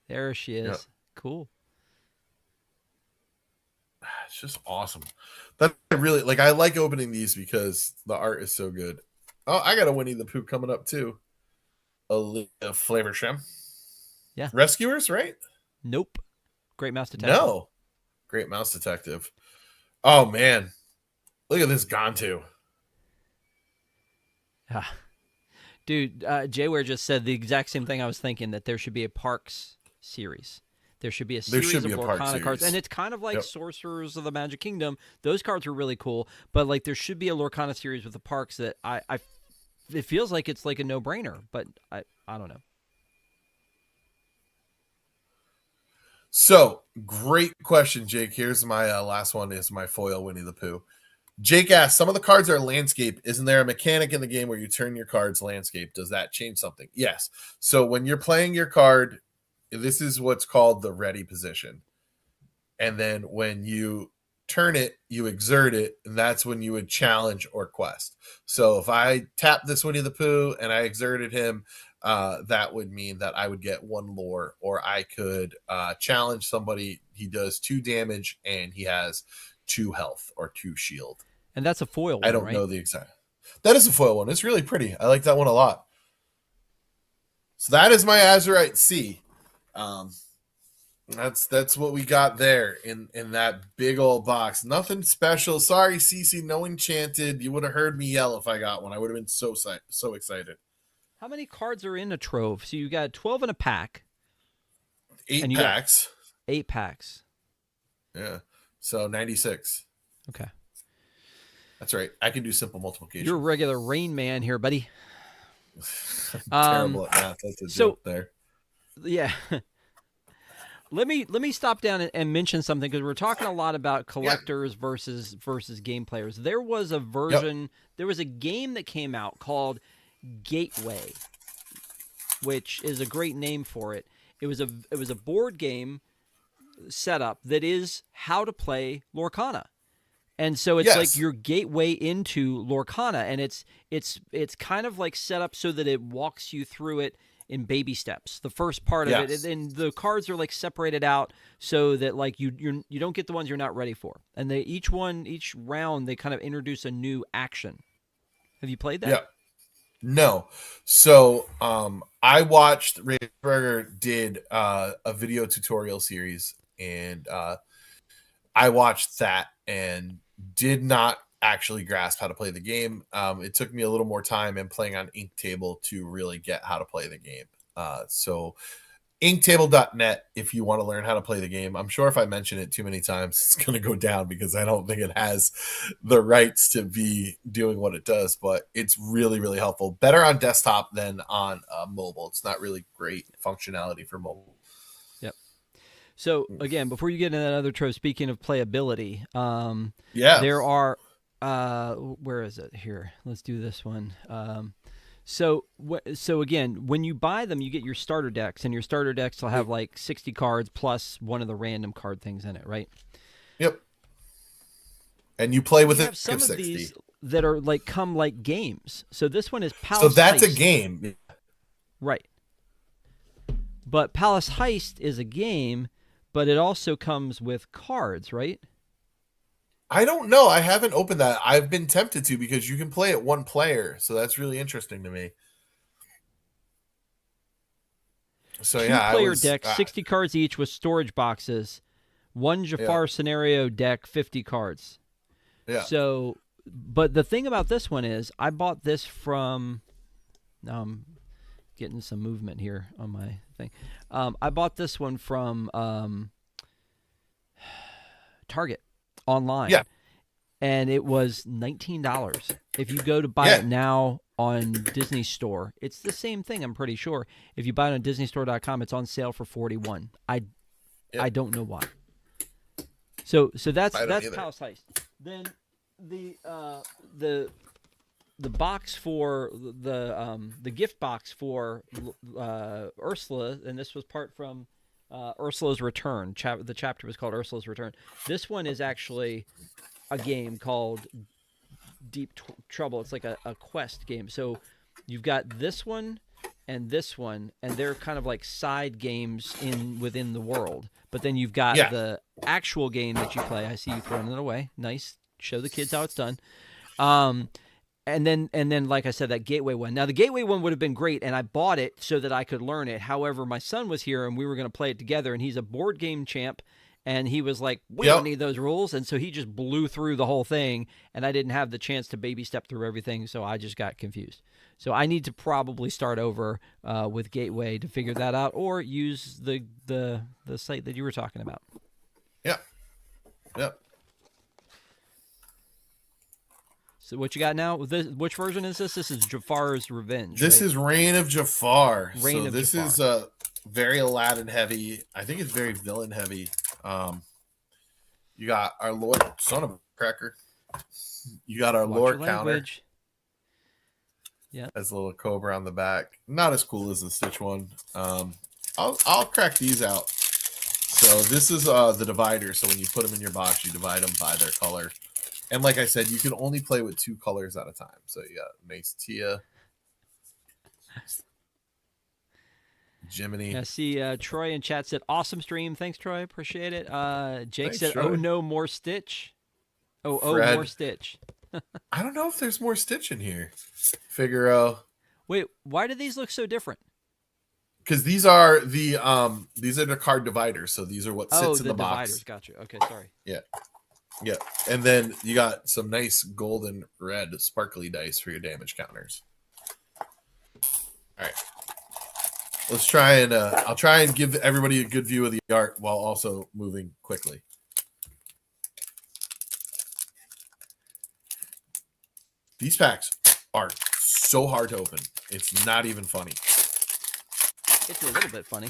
There she is. Yep. Cool. It's just awesome. That really like. I like opening these because the art is so good. Oh, I got a Winnie the Pooh coming up too. A Flavor Shem. Yeah. Rescuers, right? Nope. Great Mouse Detective. No. Great Mouse Detective. Oh man, look at this Gontu. Ah. Dude, Jayware just said the exact same thing I was thinking, that there should be a Parks series. There should be a series of Lorcana cards. And it's kind of like Sorcerers of the Magic Kingdom. Those cards are really cool. But like there should be a Lorcana series with the Parks that it feels like it's like a no-brainer. But I don't know. So, great question, Jake. Here's my last one is my foil Winnie the Pooh. Jake asks, some of the cards are landscape. Isn't there a mechanic in the game where you turn your cards landscape? Does that change something? Yes. So when you're playing your card, this is what's called the ready position. And then when you turn it, you exert it, and that's when you would challenge or quest. So if I tap this Winnie the Pooh and I exerted him, that would mean that I would get 1 lore, or I could challenge somebody. He does 2 damage and he has 2 health or 2 shield. And that's a foil one, I don't right? know the exact. That is a foil one. It's really pretty. I like that one a lot. So that is my Azurite C. That's what we got there in that big old box. Nothing special. Sorry, Cece, no enchanted. You would have heard me yell if I got one. I would have been so excited. How many cards are in a trove? So you got 12 in a pack. 8 packs. 8 packs. Yeah. So 96. Okay. That's right. I can do simple multiplication. You're a regular Rain Man here, buddy. Terrible at math. That's a joke there. Yeah. Let me stop down and mention something, because we're talking a lot about collectors versus game players. There was a version, there was a game that came out called Gateway, which is a great name for it. It was a board game setup that is how to play Lorcana. And so it's like your gateway into Lorcana, and it's kind of like set up so that it walks you through it in baby steps. The first part of it, and the cards are like separated out so that like you don't get the ones you're not ready for. And each round they kind of introduce a new action. Have you played that? Yeah. No. So I watched Ravenberger did a video tutorial series, and I watched that and did not actually grasp how to play the game. It took me a little more time and playing on Inktable to really get how to play the game. So inktable.net, if you want to learn how to play the game. I'm sure if I mention it too many times, it's going to go down because I don't think it has the rights to be doing what it does, but it's really, really helpful. Better on desktop than on mobile. It's not really great functionality for mobile. Yep. So again, before you get into that other trove, speaking of playability, there are, where is it here? Let's do this one. So again, when you buy them, you get your starter decks, and your starter decks will have like 60 cards plus one of the random card things in it, right? Yep. And you play with it. Some of 60. These that are like come like games. So this one is Palace. So that's Heist. A game, right? But Palace Heist is a game, but it also comes with cards, right? I don't know. I haven't opened that. I've been tempted to because you can play it 1 player. So that's really interesting to me. So 2-player deck, 60 cards each with storage boxes. 1 Jafar scenario deck, 50 cards. Yeah. So, but the thing about this one is I bought this from, getting some movement here on my thing. I bought this one from Target. Online. Yeah. And it was $19. If you go to buy it now on Disney Store, it's the same thing, I'm pretty sure. If you buy it on DisneyStore.com, it's on sale for $41. Yep. I don't know why. So that's either. Palace Heist. Then the uh, the the box for the gift box for Ursula, and this was part from Ursula's Return. The chapter was called Ursula's Return. This one is actually a game called Deep Trouble. It's like a quest game. So you've got this one and this one, and they're kind of like side games within the world. But then you've got the actual game that you play. I see you throwing it away. Nice. Show the kids how it's done. And then, like I said, that Gateway one. Now, the Gateway one would have been great, and I bought it so that I could learn it. However, my son was here, and we were going to play it together, and he's a board game champ, and he was like, we don't need those rules, and so he just blew through the whole thing, and I didn't have the chance to baby step through everything, so I just got confused. So I need to probably start over with Gateway to figure that out, or use the site that you were talking about. Yep. So what you got now? Which version is this? This is Jafar's Revenge. This is Reign of Jafar. This is very Aladdin heavy. I think it's very villain heavy. You got our Lord, son of a cracker. You got our Lord counter. Yeah, as a little cobra on the back. Not as cool as the Stitch one. I'll crack these out. So this is the divider. So when you put them in your box, you divide them by their color. And like I said, you can only play with 2 colors at a time. So you got Mace Tia, Jiminy. I see Troy in chat said, awesome stream. Thanks, Troy. Appreciate it. Jake said, Troy. oh, no, more Stitch. Fred. More Stitch. I don't know if there's more Stitch in here. Figaro. Wait, why do these look so different? Because these are the card dividers. So these are what sits in the box. Dividers. Gotcha. Okay, sorry. Yeah. Yeah, and then you got some nice golden red sparkly dice for your damage counters. All right, let's try and I'll try and give everybody a good view of the art while also moving quickly. These packs are so hard to open. It's not even funny. It's a little bit funny.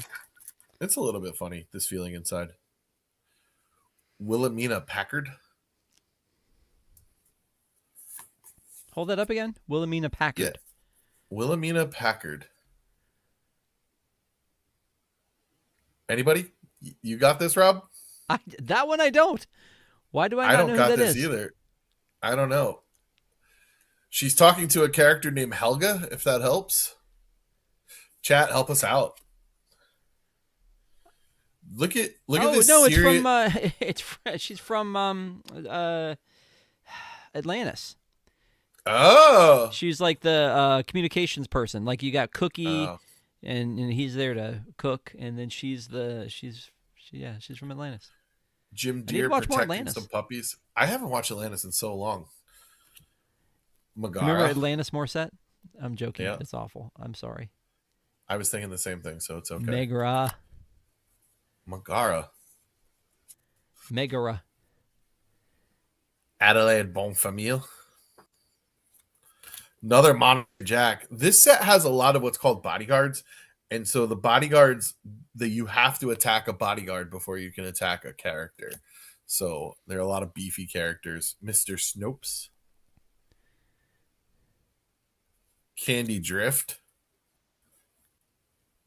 It's a little bit funny, this feeling inside. Wilhelmina Packard. Hold that up again. Wilhelmina Packard. Yeah. Wilhelmina Packard. Anybody? You got this, Rob? That one I don't. Why do I not know who that is? I don't got this either. I don't know. She's talking to a character named Helga, if that helps. Chat, help us out. Look at this. No, it's from she's from Atlantis. Oh, she's like the communications person. Like you got Cookie, and he's there to cook, and then she's from Atlantis. Jim Deere protecting some puppies. I haven't watched Atlantis in so long. Megara. Remember Atlantis Morissette? I'm joking. Yeah. It's awful. I'm sorry. I was thinking the same thing, so it's okay. Megara. Adelaide Bonfamille. Another Monarch Jack. This set has a lot of what's called bodyguards. And so the bodyguards, you have to attack a bodyguard before you can attack a character. So there are a lot of beefy characters. Mr. Snopes. Candy Drift.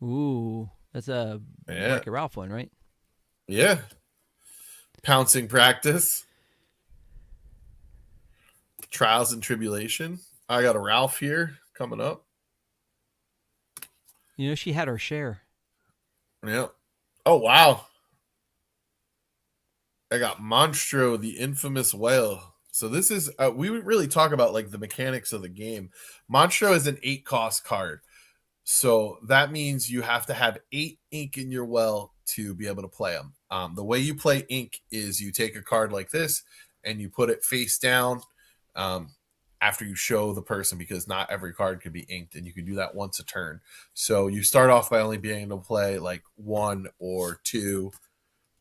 Ooh, that's a Wreck-It Ralph one, right? Yeah. Pouncing Practice. Trials and Tribulation. I got a Ralph here coming up. You know, she had her share. Yeah. Oh, wow. I got Monstro, the infamous whale. So this is, we would really talk about like the mechanics of the game. Monstro is an 8-cost card. So that means you have to have 8 ink in your well to be able to play them. The way you play ink is you take a card like this and you put it face down after you show the person, because not every card can be inked, and you can do that once a turn. So you start off by only being able to play like 1 or 2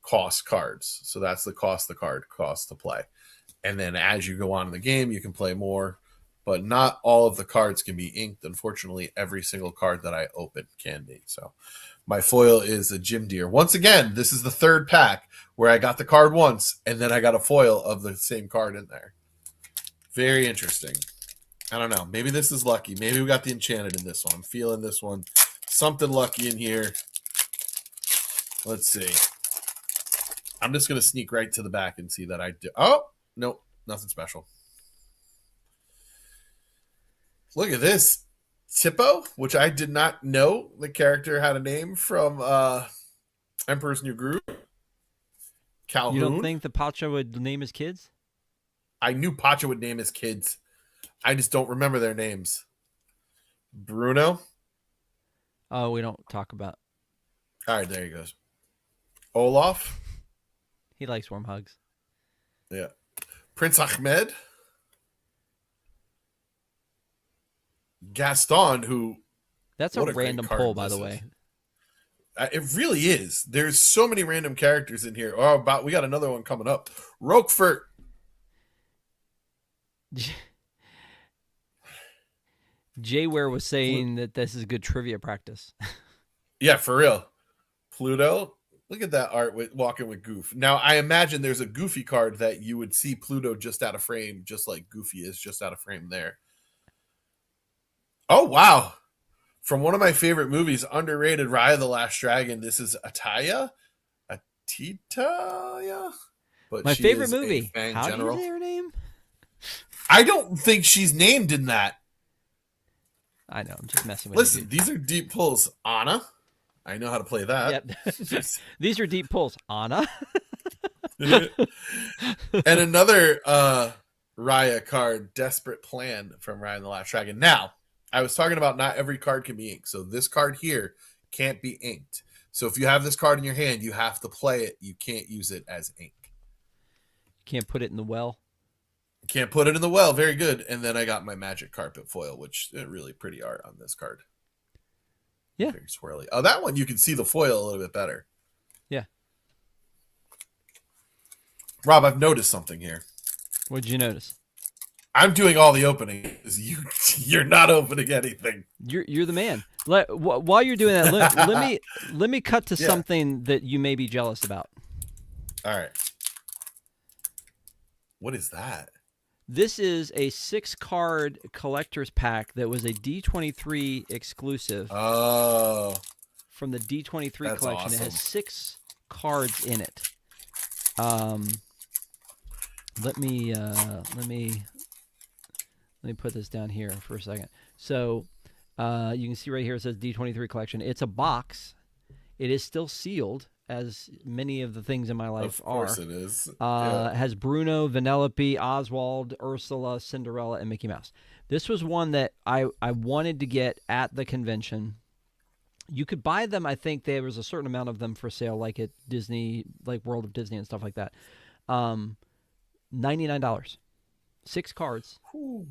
cost cards. So that's the cost the card costs to play. And then as you go on in the game, you can play more. but not all of the cards can be inked. Unfortunately, every single card that I open can be. So my foil is a Jim Deere. Once again, this is the third pack where I got the card once, and then I got a foil of the same card in there. Very interesting. I don't know. Maybe this is lucky. Maybe we got the enchanted in this one. I'm feeling this one. Something lucky in here. Let's see. I'm just going to sneak right to the back and see that I do. Oh, no, nothing special. Look at this. Tippo, which I did not know the character had a name from Emperor's New Groove. Calhoun. You don't think the Pacha would name his kids? I knew Pacha would name his kids. I just don't remember their names. Bruno. Oh, we don't talk about. All right, there he goes. Olaf. He likes warm hugs. Yeah. Prince Ahmed. Gaston, who... That's a random pull, by the way. It really is. There's so many random characters in here. Oh, we got another one coming up. Roquefort. Jay Ware was saying that this is good trivia practice. Yeah, for real. Pluto. Look at that art with walking with Goof. Now, I imagine there's a Goofy card that you would see Pluto just out of frame, just like Goofy is just out of frame there. Oh, wow. From one of my favorite movies, underrated Raya the Last Dragon, this is Ataya? Atitaya? But my favorite movie. How General. do you say her name? I don't think she's named in that. I know. I'm just messing with Listen, you. these are deep pulls. Anna. I know how to play that. Yep. These are deep pulls. Anna. And another Raya card, Desperate Plan from Raya and the Last Dragon. Now, I was talking about not every card can be inked. So this card here can't be inked. So if you have this card in your hand, you have to play it. You can't use it as ink. Can't put it in the well. Can't put it in the well. Very good. And then I got my Magic Carpet foil, which is really pretty art on this card. Yeah. Very swirly. Oh, that one you can see the foil a little bit better. Yeah. Rob, I've noticed something here. What did you notice? I'm doing all the opening. You're not opening anything. You're the man. While you're doing that, let me cut to something that you may be jealous about. All right. What is that? This is a 6-card collector's pack that was a D23 exclusive. Oh. From the D23 collection. Awesome. It has 6 cards in it. Let me put this down here for a second. So you can see right here it says D23 collection. It's a box. It is still sealed, as many of the things in my life are. Of course it is. It has Bruno, Vanellope, Oswald, Ursula, Cinderella, and Mickey Mouse. This was one that I wanted to get at the convention. You could buy them. I think there was a certain amount of them for sale, like at Disney, like World of Disney and stuff like that. $99. 6 cards. Ooh,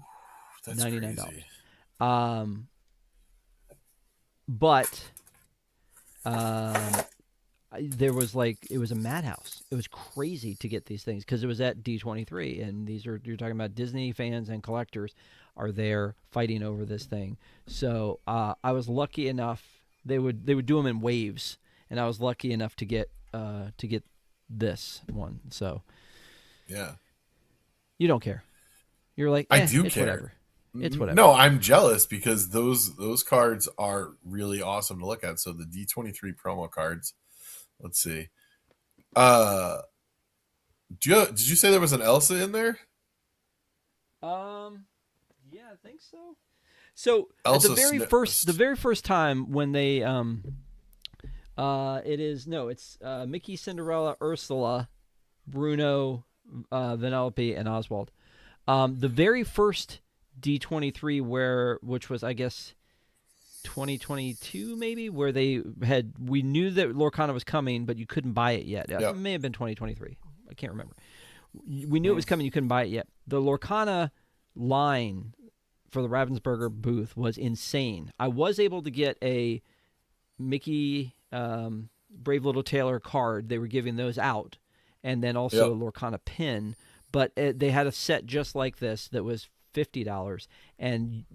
that's $99. crazy. But there was it was a madhouse. It was crazy to get these things because it was at D23, and you're talking about Disney fans and collectors are there fighting over this thing. So I was lucky enough. They would do them in waves, and I was lucky enough to get this one. So yeah, you don't care. You're like, I do it's care. Whatever. It's whatever. No, I'm jealous because those cards are really awesome to look at. So the D23 promo cards. Let's see. Did you say there was an Elsa in there? Yeah, I think so. So Elsa the very first time when they it's Mickey, Cinderella, Ursula, Bruno, Vanellope, and Oswald. The very first D23 which was, I guess, 2022 maybe, where we knew that Lorcana was coming, but you couldn't buy it yet. It may have been 2023. I can't remember. We knew it was coming, you couldn't buy it yet. The Lorcana line for the Ravensburger booth was insane. I was able to get a Mickey Brave Little Tailor card. They were giving those out, and then also a Lorcana pin. But they had a set just like this that was $50, and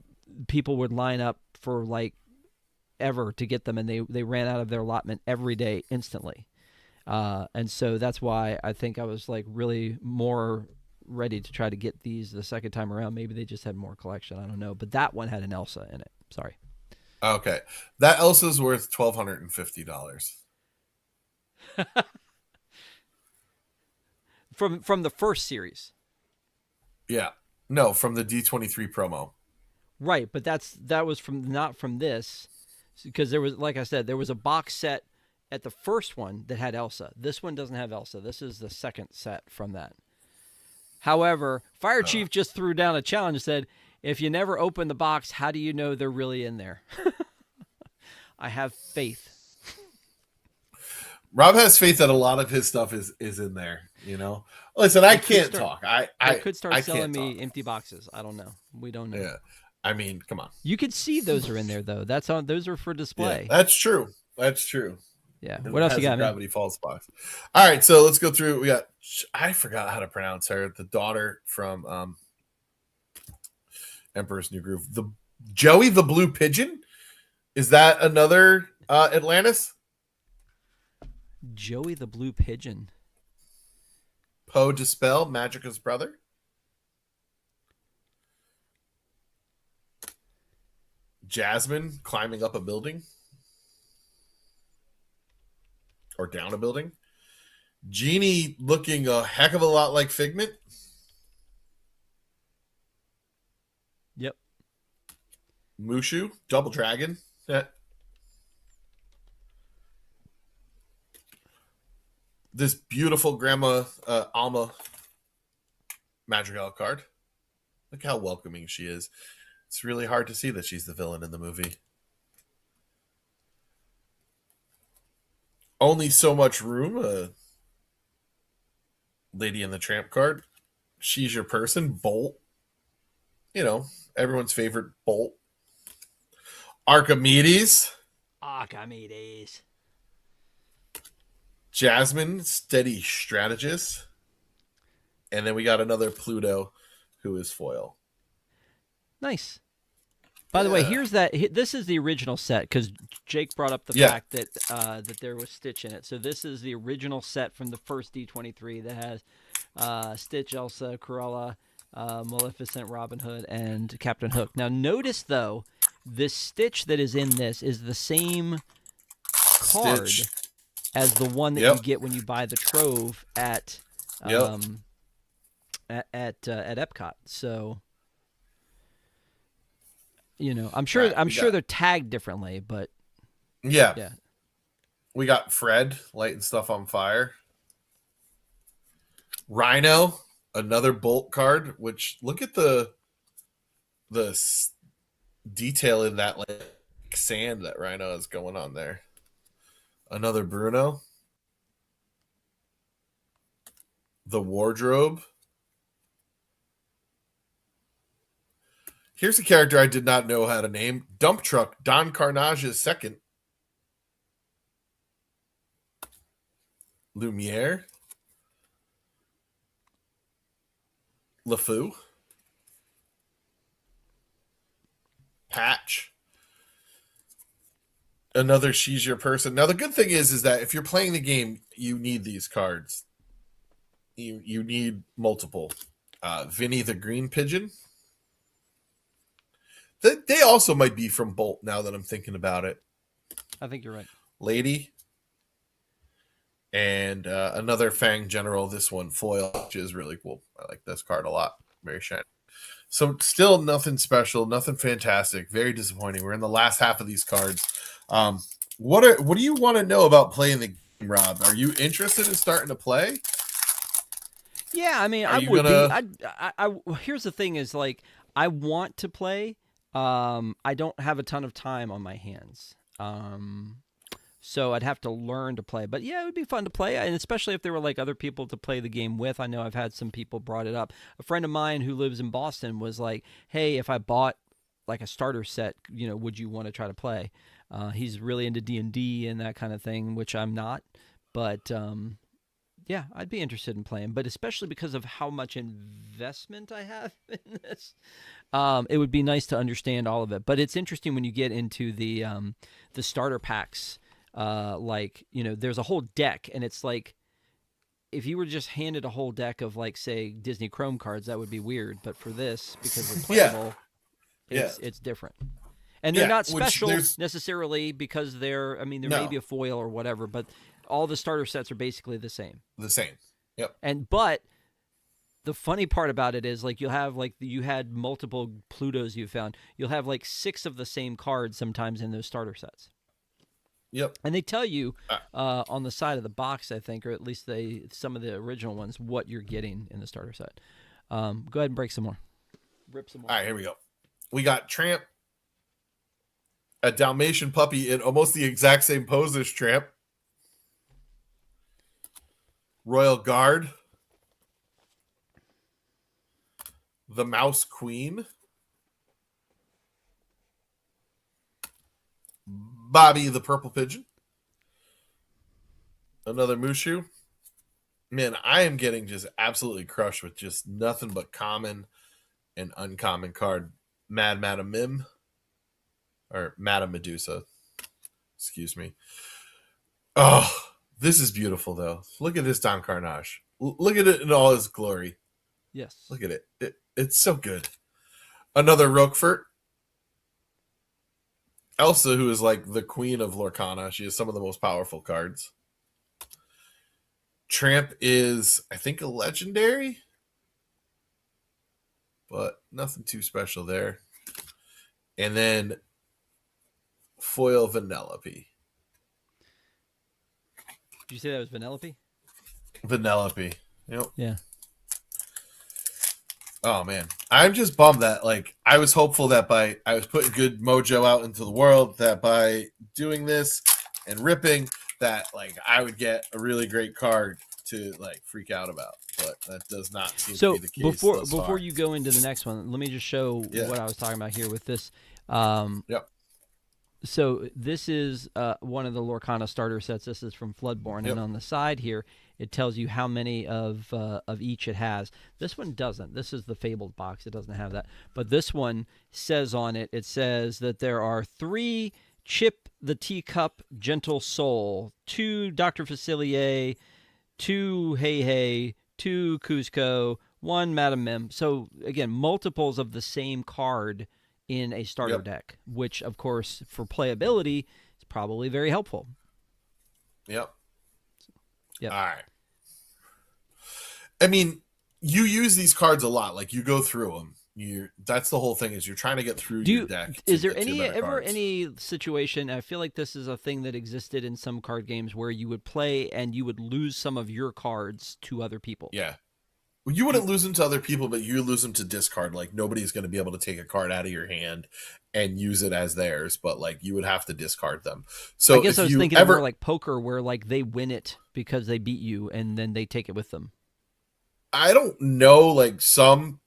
people would line up for like ever to get them, and they ran out of their allotment every day instantly. And so that's why I think I was like really more ready to try to get these the second time around. Maybe they just had more collection. I don't know. But that one had an Elsa in it. Sorry. Okay. That Elsa's worth $1,250. From the first series. Yeah. No, from the D23 promo. Right, but that was not from this, because there was, like I said, there was a box set at the first one that had Elsa. This one doesn't have Elsa. This is the second set from that. However, Fire Chief just threw down a challenge and said, if you never open the box, how do you know they're really in there? I have faith. Rob has faith that a lot of his stuff is in there, you know? Listen, I can't talk. I could start selling me empty boxes. I don't know. We don't know. Yeah. I mean, come on. You could see those are in there, though. Those are for display. Yeah, that's true. That's true. Yeah. What else you got, man? Gravity Falls box. All right, so let's go through. We got, I forgot how to pronounce her, the daughter from Emperor's New Groove. The Joey the Blue Pigeon? Is that another Atlantis? Joey the Blue Pigeon. Poe Dispel, Magica's brother. Jasmine climbing up a building. Or down a building. Genie looking a heck of a lot like Figment. Yep. Mushu, Double Dragon. Yeah. This beautiful Grandma Alma Madrigal card. Look how welcoming she is. It's really hard to see that she's the villain in the movie. Only So Much Room. Lady in the Tramp card. She's Your Person. Bolt. You know, everyone's favorite Bolt. Archimedes. Jasmine, Steady Strategist. And then we got another Pluto who is foil. Nice. By the way, this is the original set, because Jake brought up the fact that that there was Stitch in it. So this is the original set from the first D23 that has Stitch, Elsa, Cruella, Maleficent, Robin Hood, and Captain Hook. Now notice, though, this Stitch that is in this is the same card as the one that you get when you buy the Trove at Epcot. So, you know, I'm sure they're tagged differently, but yeah. We got Fred lighting stuff on fire. Rhino, another Bolt card. Which, look at the detail in that like sand that Rhino is going on there. Another Bruno. The Wardrobe. Here's a character I did not know how to name. Dump Truck, Don Carnage's second. Lumiere. LeFou. Patch. Another She's Your Person. Now, the good thing is that if you're playing the game, you need these cards. You need multiple. Vinny the Green Pigeon. They also might be from Bolt now that I'm thinking about it. I think you're right. Lady. And another Fang General, this one foil, which is really cool. I like this card a lot. Very shiny. So still nothing special, nothing fantastic. Very disappointing. We're in the last half of these cards. What do you want to know about playing the game, Rob? Are you interested in starting to play? Yeah, I mean, I would be. Here's the thing: is like I want to play. I don't have a ton of time on my hands. So I'd have to learn to play. But yeah, it would be fun to play, and especially if there were like other people to play the game with. I know I've had some people brought it up. A friend of mine who lives in Boston was like, "Hey, if I bought like a starter set, you know, would you want to try to play?" He's really into D&D and that kind of thing, which I'm not. But Yeah, I'd be interested in playing, but especially because of how much investment I have in this, it would be nice to understand all of it. But it's interesting when you get into the starter packs. There's a whole deck, and it's like if you were just handed a whole deck of like say Disney Chrome cards, that would be weird. But for this, because they're Yeah, playable, yeah, it's different. And they're yeah. not Which special there's necessarily because they're. I mean, there may no be a foil or whatever, but all the starter sets are basically the same. the same. Yep. But the funny part about it is like you'll have like you had multiple Plutos you found. You'll have like 6 of the same cards sometimes in those starter sets. Yep. And they tell you on the side of the box, I think, or at least some of the original ones, what you're getting in the starter set. Go ahead and break some more. Rip some more. All right, here we go. We got Tramp, a Dalmatian puppy in almost the exact same pose as Tramp. Royal Guard, the Mouse Queen, Bobby the Purple Pigeon, another Mushu. Man, I am getting just absolutely crushed with just nothing but common and uncommon card. Madam Mim, or Madam Medusa. Excuse me. Oh, this is beautiful, though. Look at this Don Carnage. Look at it in all its glory. Yes. Look at it. It's so good. Another Roquefort. Elsa, who is like the queen of Lorcana. She has some of the most powerful cards. Tramp is, I think, a legendary, but nothing too special there. And then foil Vanellope. Did you say that was Vanellope? Vanellope. Yep. Yeah. Oh man, I'm just bummed that like I was hopeful that I was putting good mojo out into the world, that by doing this and ripping that like I would get a really great card to like freak out about, but that does not seem to be the case. Before you go into the next one, let me just show what I was talking about here with this. Yep. So this is one of the Lorcana starter sets. This is from Floodborne, and on the side here, it tells you how many of each it has. This one doesn't. This is the Fabled box. It doesn't have that. But this one says on it, it says that there are 3 Chip the Teacup Gentle Soul, 2 Dr. Facilier, 2 Hey Hey, 2 Cusco, 1 Madam Mim. So, again, multiples of the same card in a starter deck, which, of course, for playability, is probably very helpful. Yep. Yep. All right. I mean, you use these cards a lot. Like, you go through them. That's the whole thing, is you're trying to get through your deck. Is there any situation, I feel like this is a thing that existed in some card games, where you would play and you would lose some of your cards to other people? Yeah. Well, you wouldn't lose them to other people, but you lose them to discard. Like, nobody's going to be able to take a card out of your hand and use it as theirs, but like you would have to discard them. So I guess I was thinking more like poker, where like they win it because they beat you and then they take it with them. I don't know, like some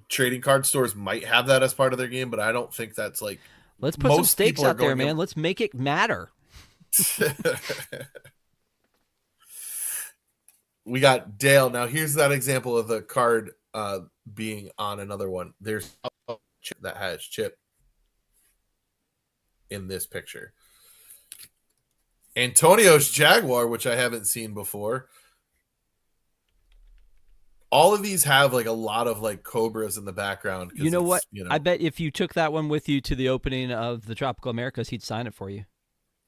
trading card stores might have that as part of their game, but I don't think that's like. Let's put some stakes out there, man. Let's make it matter. We got Dale. Now, here's that example of the card being on another one. There's a chip that has Chip in this picture. Antonio's Jaguar, which I haven't seen before. All of these have like a lot of like cobras in the background. You know what? I bet if you took that one with you to the opening of the Tropical Americas, he'd sign it for you.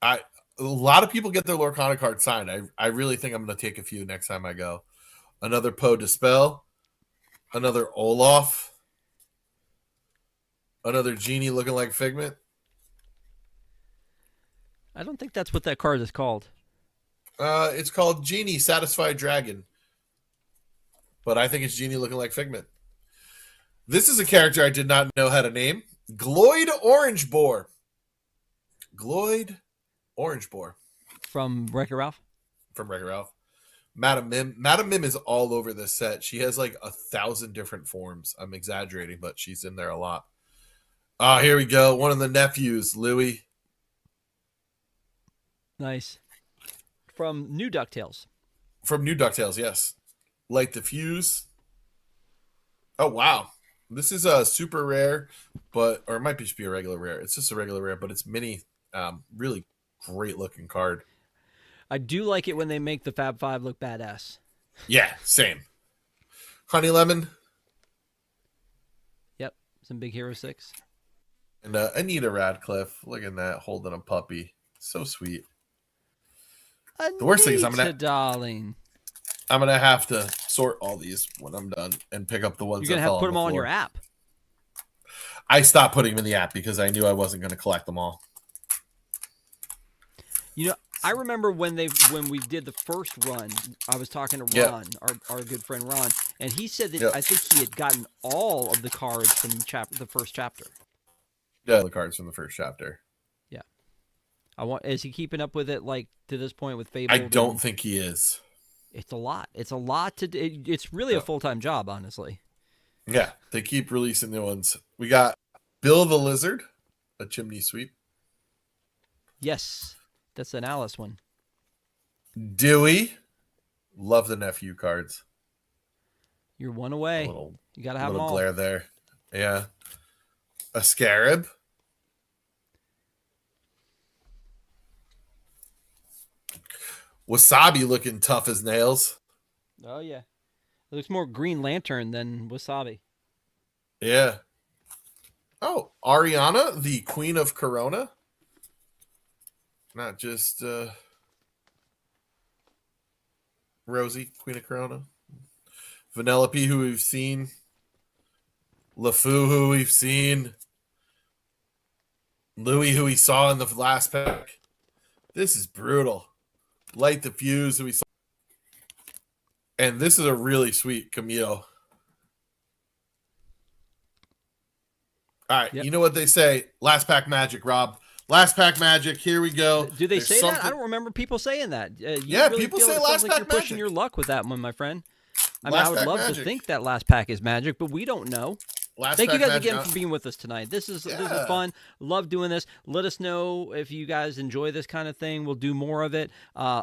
A lot of people get their Lorcana card signed. I really think I'm going to take a few next time I go. Another Poe Dispel. Another Olaf. Another Genie looking like Figment. I don't think that's what that card is called. It's called Genie Satisfied Dragon. But I think it's Genie looking like Figment. This is a character I did not know how to name. Gloyd Orange Boar. Gloyd Orange Boar. From Wreck-It Ralph? From Wreck-It Ralph. Madam Mim. Madam Mim is all over this set. She has like 1,000 different forms. I'm exaggerating, but she's in there a lot. Here we go. One of the nephews, Louis. Nice. From New DuckTales. From New DuckTales, yes. Light the Fuse. Oh wow, this is a super rare, or it might just be a regular rare. It's just a regular rare, but it's mini. Really great looking card. I do like it when they make the Fab Five look badass. Yeah, same. Honey Lemon. Yep, some Big Hero 6. And Anita Radcliffe. Look at that, holding a puppy. So sweet. The worst thing is darling. I'm gonna have to sort all these when I'm done and pick up the ones. You're gonna have to put them all on your app. I stopped putting them in the app because I knew I wasn't gonna collect them all. You know, I remember when we did the first run, I was talking to Ron, our good friend Ron, and he said that I think he had gotten all of the cards from the first chapter. Yeah, the cards from the first chapter. Yeah. Is he keeping up with it like to this point with Fable? I don't think he is. It's a lot. It's a lot to do. It's really a full-time job, honestly. Yeah, they keep releasing new ones. We got Bill the Lizard, a chimney sweep. Yes, that's an Alice one. Dewey, love the nephew cards. You're one away. You got to have them all. Glare there. Yeah. A Scarab. Wasabi looking tough as nails. Oh, yeah. It looks more Green Lantern than Wasabi. Yeah. Oh, Ariana, the Queen of Corona. Not just Rosie, Queen of Corona. Vanellope, who we've seen. LeFou, who we've seen. Louis, who we saw in the last pack. This is brutal. Light the Fuse, who we saw. And this is a really sweet Camille. All right, You know what they say. Last pack magic, Rob. Last pack magic. Here we go. Do they say that? I don't remember people saying that. People say last pack you're magic. Pushing your luck with that one, my friend. I would love to think that last pack is magic, but we don't know. Thank you guys again for being with us tonight. This is fun. Love doing this. Let us know if you guys enjoy this kind of thing. We'll do more of it.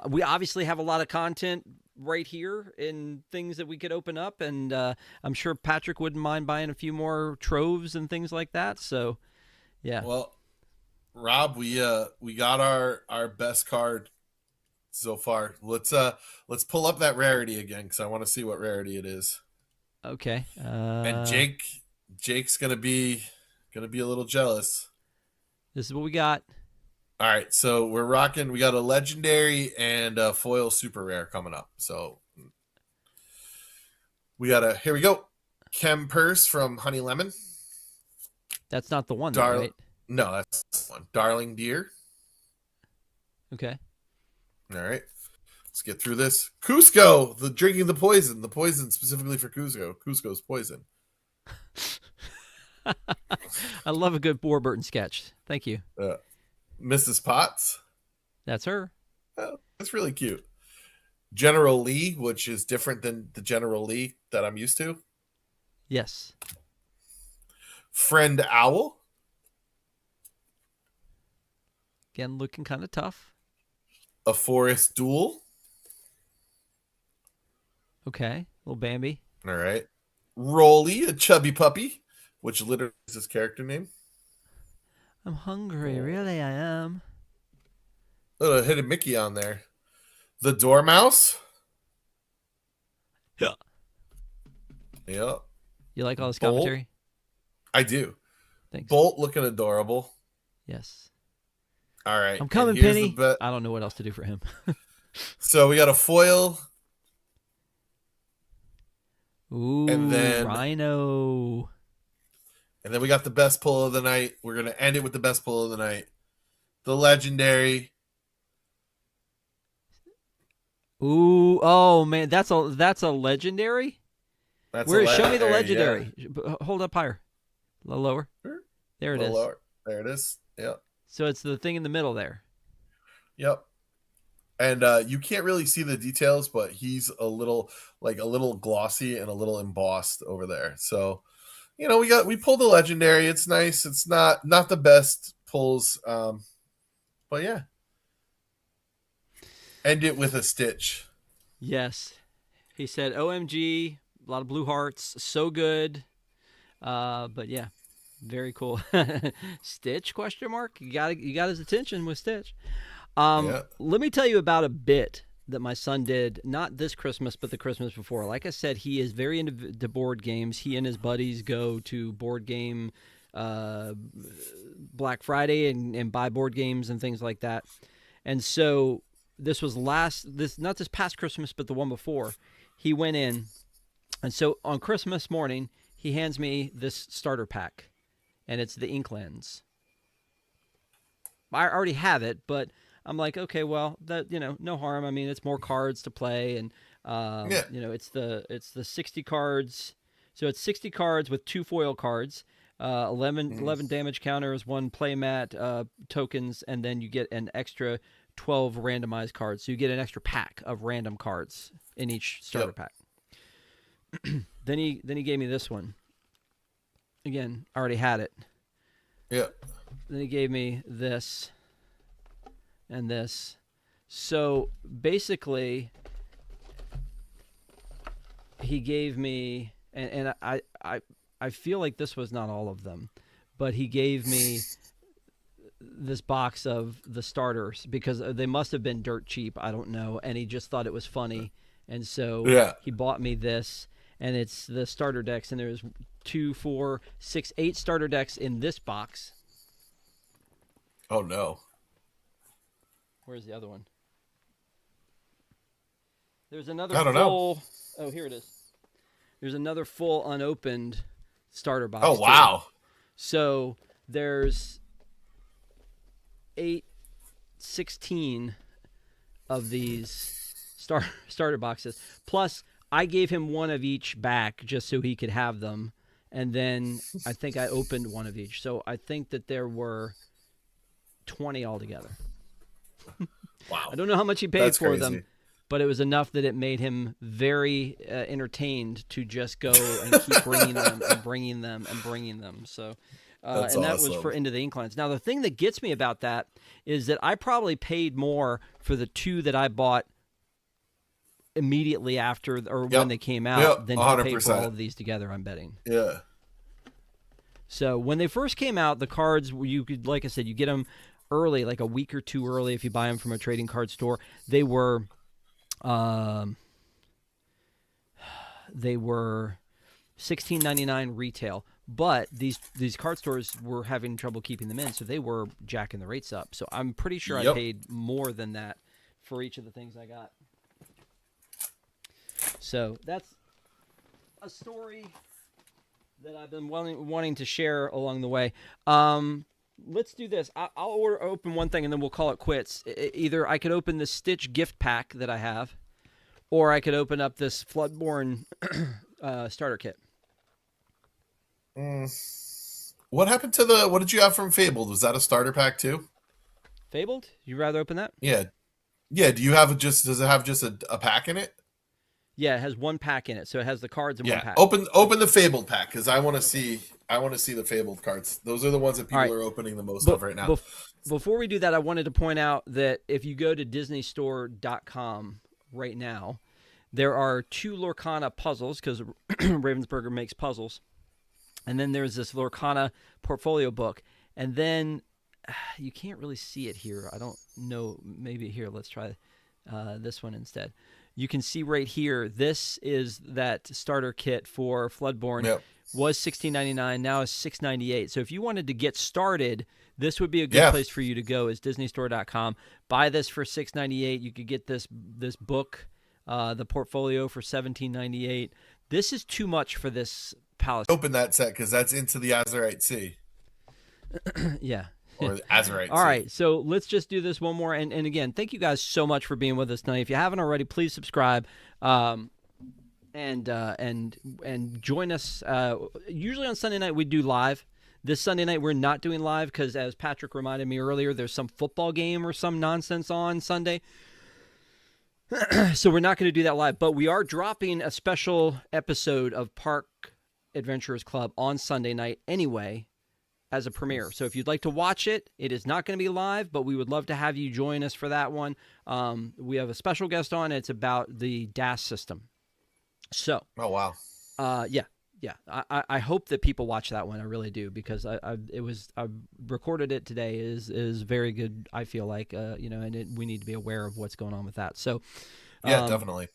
We obviously have a lot of content right here and things that we could open up, and I'm sure Patrick wouldn't mind buying a few more troves and things like that. So, yeah. Well, Rob, we got our best card so far. Let's pull up that rarity again because I want to see what rarity it is. Okay. And Jake's gonna be a little jealous. This is what we got. All right, so we're rocking. We got a legendary and a foil super rare coming up. So we got here we go. Chem Purse from Honey Lemon. That's not the one, right? No, that's the one. Darling Deer. Okay. All right. Let's get through this. Cusco, drinking the poison specifically for Cusco. Cusco's poison. I love a good Warburton sketch. Thank you. Mrs. Potts. That's her. Oh, that's really cute. General Lee, which is different than the General Lee that I'm used to. Yes. Friend Owl. Again, looking kind of tough. A Forest Duel. Okay. Little Bambi. All right. Rolly, a chubby puppy, which literally is his character name. I'm hungry. Really, I am. Little hidden Mickey on there. The Dormouse. Yeah. Yeah. You like all this commentary? I do. Thanks. Bolt looking adorable. Yes. All right. I'm coming, Penny. I don't know what else to do for him. So we got a foil. Ooh, and then Rhino. And then we got the best pull of the night. We're going to end it with the best pull of the night. The legendary. Ooh, oh man, that's a legendary? Show me the legendary. Yeah. Hold up higher. A little lower. There it is. Lower. There it is. Yep. So it's the thing in the middle there. Yep. And you can't really see the details, but he's a little glossy and a little embossed over there. So, we pulled the legendary. It's nice. It's not the best pulls, but yeah. End it with a Stitch. Yes. He said, OMG, a lot of blue hearts, so good. But yeah, very cool. Stitch, question mark? You got his attention with Stitch. Yeah. Let me tell you about a bit that my son did, not this Christmas, but the Christmas before. Like I said, he is very into board games. He and his buddies go to board game Black Friday and buy board games and things like that. And so this was not this past Christmas, but the one before. He went in, and so on Christmas morning, he hands me this starter pack, and it's the Inklands. I already have it, but I'm like, okay, well, that no harm. I mean, it's more cards to play, and it's the 60 cards. So it's 60 cards with 2 foil cards, 11 damage counters, 1 playmat tokens, and then you get an extra 12 randomized cards. So you get an extra pack of random cards in each starter pack. Then he gave me this one. Again, I already had it. Yeah. Then he gave me this and this. So basically, he gave me, and I feel like this was not all of them, but he gave me this box of the starters because they must have been dirt cheap. I don't know. And he just thought it was funny. And so he bought me this, and it's the starter decks. And there's 2, 4, 6, 8 starter decks in this box. Oh, no. Where's the other one? There's another know. Oh, here it is. There's another full unopened starter box. Oh, wow. Too. So there's 16 of these starter boxes. Plus, I gave him one of each back just so he could have them. And then I think I opened one of each. So I think that there were 20 altogether. Wow. I don't know how much he paid for them, but it was enough that it made him very entertained to just go and keep bringing them and bringing them and bringing them. So, and that was for Into the Inklands. Now, the thing that gets me about that is that I probably paid more for the 2 that I bought immediately after or when they came out than he paid for all of these together, I'm betting. Yeah. So when they first came out, the cards, you could, like I said, you get them early, like a week or 2 early if you buy them from a trading card store. They were $16.99 retail, but these card stores were having trouble keeping them in, so they were jacking the rates up. So I'm pretty sure I paid more than that for each of the things I got. So that's a story that I've been wanting to share along the way. Let's do this. I'll open one thing and then we'll call it quits. Either I could open the Stitch gift pack that I have, or I could open up this Floodborne starter kit. What happened to what did you have from Fabled? Was that a starter pack too? Fabled? You rather open that? Yeah. Yeah. Do you have does it have just a pack in it? Yeah, it has 1 pack in it, so it has the cards in 1 pack. Open the Fabled pack because I want to see the Fabled cards. Those are the ones that people are opening the most of right now. Before we do that, I wanted to point out that if you go to DisneyStore.com right now, there are 2 Lorcana puzzles because Ravensburger makes puzzles, and then there's this Lorcana portfolio book, and then you can't really see it here. I don't know. Maybe here. Let's try this one instead. You can see right here, this is that starter kit for Floodborne. Yep. Was $16.99, now is $6.98. So if you wanted to get started, this would be a good place for you to go, is DisneyStore.com. Buy this for $6.98. You could get this book, the portfolio, for $17.98. This is too much for this palace. Open that set because that's Into the Azurite Sea. Yeah. Or Azurite. All right, so let's just do this one more. And again, thank you guys so much for being with us tonight. If you haven't already, please subscribe and join us. Usually on Sunday night we do live. This Sunday night we're not doing live because, as Patrick reminded me earlier, there's some football game or some nonsense on Sunday. So we're not going to do that live. But we are dropping a special episode of Park Adventurers Club on Sunday night anyway. as a premiere. So if you'd like to watch it, it is not going to be live, but we would love to have you join us for that one. We have a special guest on. It's about the DAS system. So, oh wow, yeah. I hope that people watch that one. I really do, because I recorded it today. Is very good. I feel like and we need to be aware of what's going on with that. So, yeah, definitely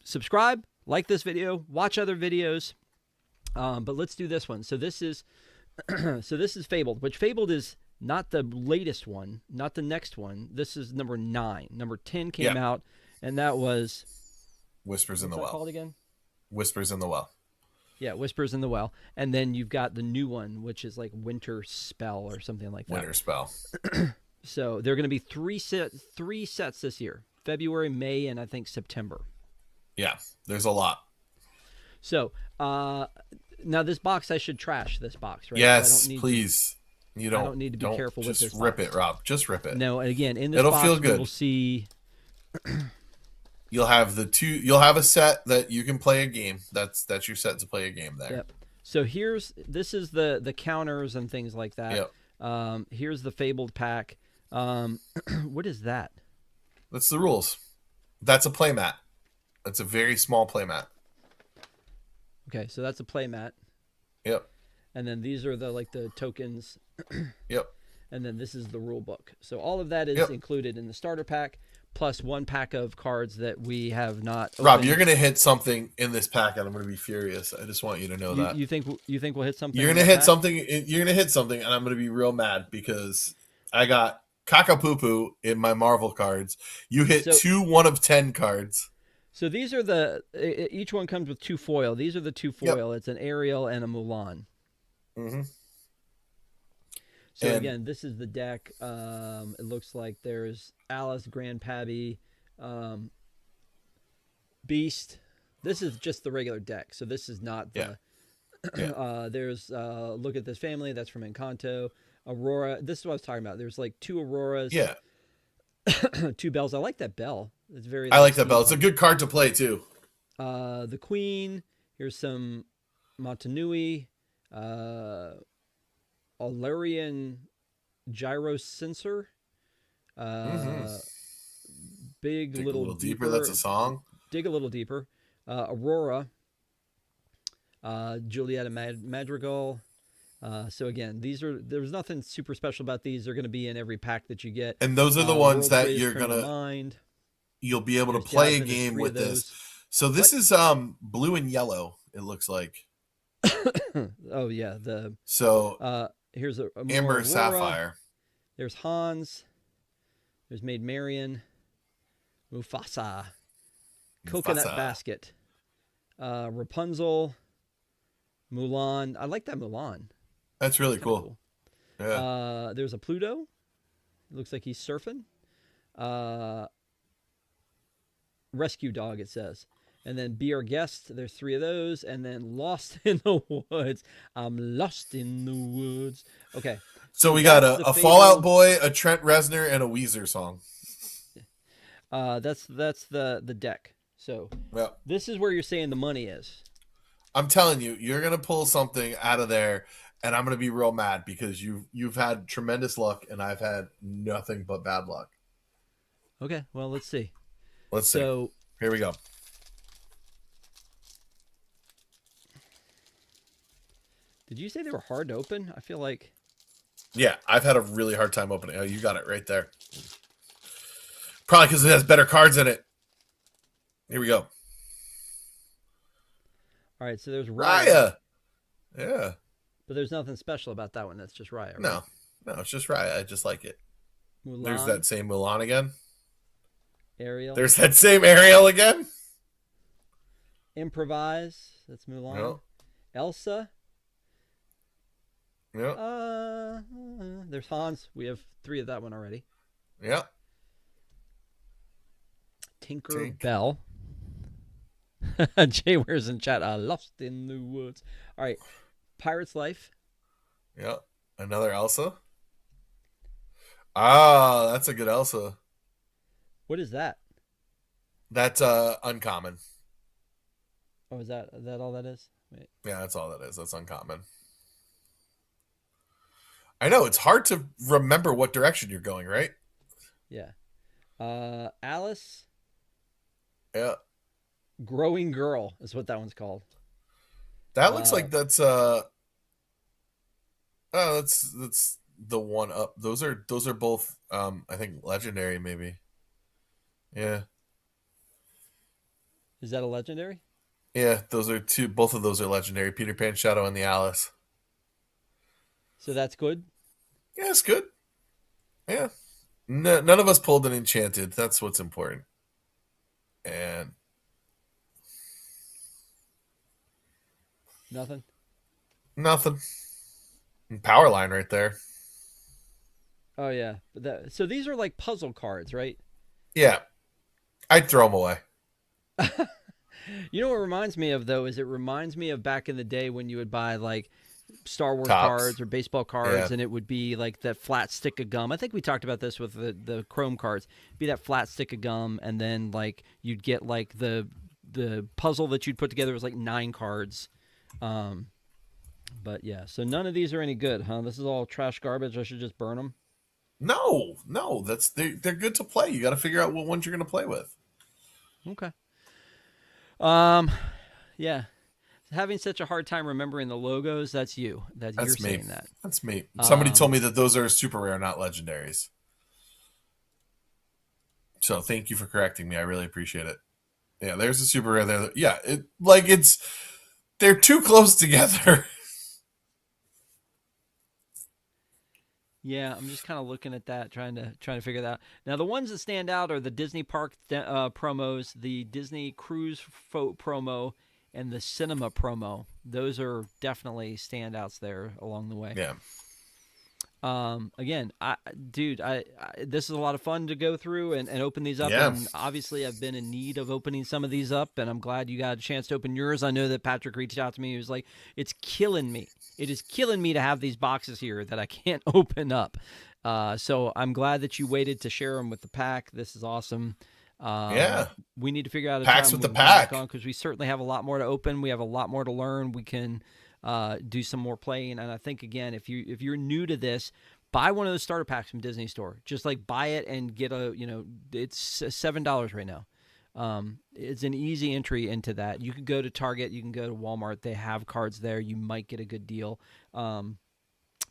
subscribe, like this video, watch other videos. But let's do this one. So this is Fabled, which Fabled is not the latest one, not the next one. This is number 9. Number 10 came out, and that was Whispers in the Well. Called again? Whispers in the Well. Yeah, Whispers in the Well. And then you've got the new one, which is like Winter Spell or something like that. Winter Spell. So there are going to be three sets this year: February, May, and I think September. Yeah, there's a lot. So now this box, I should trash this box, right? Yes, please. I don't need to be careful with this. Just rip it, Rob. Just rip it. No, and again, in this It'll box, feel good. we'll see. You'll have You'll have a set that you can play a game. That's your set to play a game there. Yep. So this is the counters and things like that. Yep. Here's the Fabled pack. What is that? That's the rules. That's a playmat. That's a very small playmat. Okay, so that's a playmat. Yep. And then these are the tokens. Yep. And then this is the rule book. So all of that is included in the starter pack, plus one pack of cards that we have not opened. Rob, you're gonna hit something in this pack, and I'm gonna be furious. I just want you to know that. You think we'll hit something? You're gonna hit something. You're gonna hit something, and I'm gonna be real mad because I got Kakapupu in my Marvel cards. You hit 2 1 of 10 cards. So these are each one comes with 2 foil. These are the 2 foil. It's an Ariel and a Mulan. Mm-hmm. So again, this is the deck. It looks like there's Alice, Grandpappy, Beast. This is just the regular deck. So this is not the... there's Look at This Family. That's from Encanto. Aurora. This is what I was talking about. There's like 2 Auroras. Yeah. 2 Bells. I like that bell. It's very... I like that bell. It's a good card to play, too. The Queen. Here's some Montanui. Alarian Gyro Sensor. Big Dig little a little deeper. That's a song. Dig a little deeper. Aurora. Julietta Madrigal. So again, there's nothing super special about these. They're going to be in every pack that you get. And those are the ones that you'll be able to play a game with this. So this is blue and yellow, it looks like. Oh yeah, here's a Amber Aurora. Sapphire. There's Hans. There's Maid Marian. Mufasa. Coconut Basket. Rapunzel. Mulan. I like that Mulan. That's really cool. Yeah. There's a Pluto. It looks like he's surfing. Rescue Dog, it says. And then Be Our Guest. There's 3 of those. And then Lost in the Woods. I'm lost in the woods. Okay. So we got a Fallout Boy, a Trent Reznor, and a Weezer song. That's the deck. So this is where you're saying the money is. I'm telling you, you're gonna pull something out of there, and I'm gonna be real mad because you've had tremendous luck, and I've had nothing but bad luck. Okay, well, let's see. So here we go. Did you say they were hard to open? I feel like... Yeah, I've had a really hard time opening. Oh, you got it right there. Probably because it has better cards in it. Here we go. All right, so there's Raya. Yeah. But there's nothing special about that one. That's just Raya, right? No, it's just Raya. I just like it. Mulan. There's that same Mulan again. Ariel. There's that same Ariel again. Improvise. That's Mulan. Yep. Elsa. Yep. There's Hans. We have 3 of that one already. Yep. Tinker Bell. Jay wears in chat. Lost in the woods. All right. Pirate's Life. Yep. Another Elsa. Ah, that's a good Elsa. What is that? That's uncommon. Oh, is that all that is? Wait. Yeah, that's all that is. That's uncommon. I know it's hard to remember what direction you're going, right? Yeah. Alice, Yeah. Growing Girl is what that one's called. That looks like that's the one up. Those are both I think legendary maybe. Yeah. Is that a legendary? Yeah, those are two both of those are legendary. Peter Pan Shadow and the Alice. So that's good. Yeah, it's good. Yeah. None of us pulled an enchanted. That's what's important. And Nothing. nothing. Power line right there. Oh yeah. So these are like puzzle cards, right? Yeah. I'd throw them away. You know what it reminds me of though is it reminds me of back in the day when you would buy like Star Wars Tops. cards or baseball Yeah. cards, and it would be like that flat stick of gum. I think we talked about this with the Chrome cards. It'd be that flat stick of gum, and then like you'd get like the puzzle that you'd put together was like 9 cards. But yeah, so none of these are any good, huh? This is all trash garbage. I should just burn them. No, they're good to play. You got to figure out what ones you're going to play with. Okay. Yeah. Having such a hard time remembering the logos, that's you. You're me. saying that. That's me. Somebody told me that those are super rare, not legendaries. So thank you for correcting me. I really appreciate it. Yeah, there's a super rare there. Yeah, they're too close together. Yeah, I'm just kind of looking at that, trying to figure that out. Now, the ones that stand out are the Disney Park promos, the Disney Cruise promo, and the Cinema promo. Those are definitely standouts there along the way. Yeah. Again, this is a lot of fun to go through and open these up. Yeah. And obviously, I've been in need of opening some of these up, and I'm glad you got a chance to open yours. I know that Patrick reached out to me. He was like, "It's killing me. It is killing me to have these boxes here that I can't open up." So I'm glad that you waited to share them with the pack. This is awesome. Yeah. We need to figure out a Packs time with the we pack because we certainly have a lot more to open. We have a lot more to learn. We can do some more playing. And I think again, if you're new to this, buy one of those starter packs from Disney Store. Just like buy it and get it's $7 right now. It's an easy entry into that. You can go to Target, you can go to Walmart. They have cards there. You might get a good deal.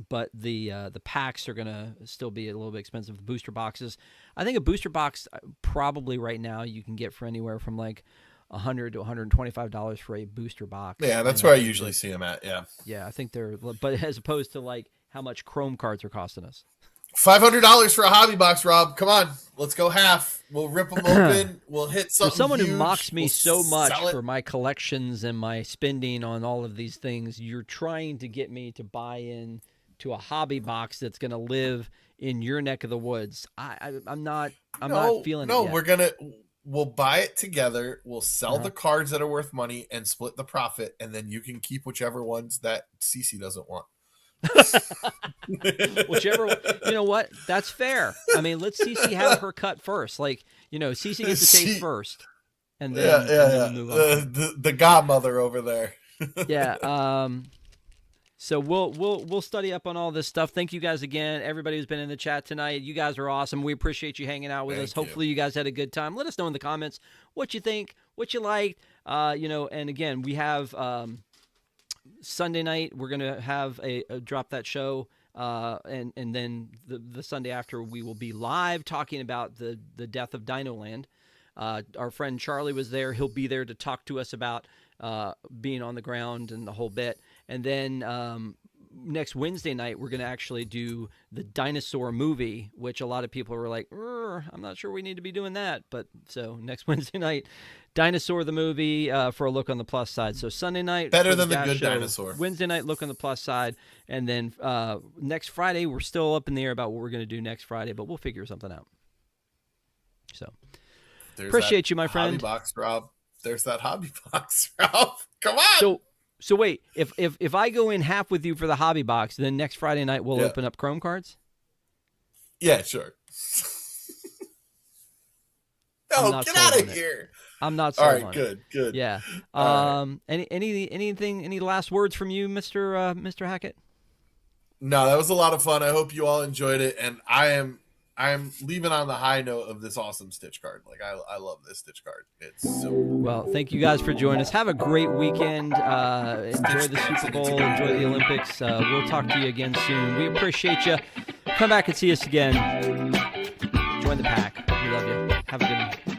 But the packs are gonna still be a little bit expensive. The booster boxes, I think a booster box probably right now you can get for anywhere from like $100 to $125 for a booster box. Yeah, that's where I usually see them at. Yeah. Yeah, I think but as opposed to like how much Chrome cards are costing us. $500 for a hobby box, Rob. Come on, let's go half. We'll rip them open. We'll hit something. For someone huge. who mocks me so much for my collections and my spending on all of these things, you're trying to get me to buy in to a hobby box that's going to live in your neck of the woods. I'm not feeling it yet. We'll buy it together. We'll sell the cards that are worth money and split the profit, and then you can keep whichever ones that Cece doesn't want. Whichever, you know what? That's fair. I mean, let Cece have her cut first. Like, Cece gets to take first, and then, then move on. The godmother over there. Yeah. So we'll study up on all this stuff. Thank you guys again, everybody who's been in the chat tonight. You guys are awesome. We appreciate you hanging out with us. Hopefully you guys had a good time. Let us know in the comments what you think, what you liked. And again, we have Sunday night. We're gonna have a drop that show, and then the Sunday after we will be live talking about the death of Dino Land. Our friend Charlie was there. He'll be there to talk to us about being on the ground and the whole bit. And then next Wednesday night, we're going to actually do the dinosaur movie, which a lot of people were like, I'm not sure we need to be doing that. But so next Wednesday night, Dinosaur the movie for a look on the plus side. So Sunday night, better than the good show. Dinosaur. Wednesday night, look on the plus side. And then next Friday, we're still up in the air about what we're going to do next Friday, but we'll figure something out. So appreciate you, my friend. Hobby box, Rob. There's that hobby box, Rob. Come on. So wait, if I go in half with you for the hobby box, then next Friday night we'll open up Chrome cards? Yeah, sure. No, get out of here. I'm not sold on it. All right, good. Yeah. Any last words from you, Mr. Hackett? No, that was a lot of fun. I hope you all enjoyed it, and I'm leaving on the high note of this awesome Stitch card. Like I love this Stitch card. It's so cool. Well, thank you guys for joining us. Have a great weekend. Enjoy the Super Bowl. Enjoy the Olympics. We'll talk to you again soon. We appreciate you. Come back and see us again. Join the pack. We love you. Have a good one.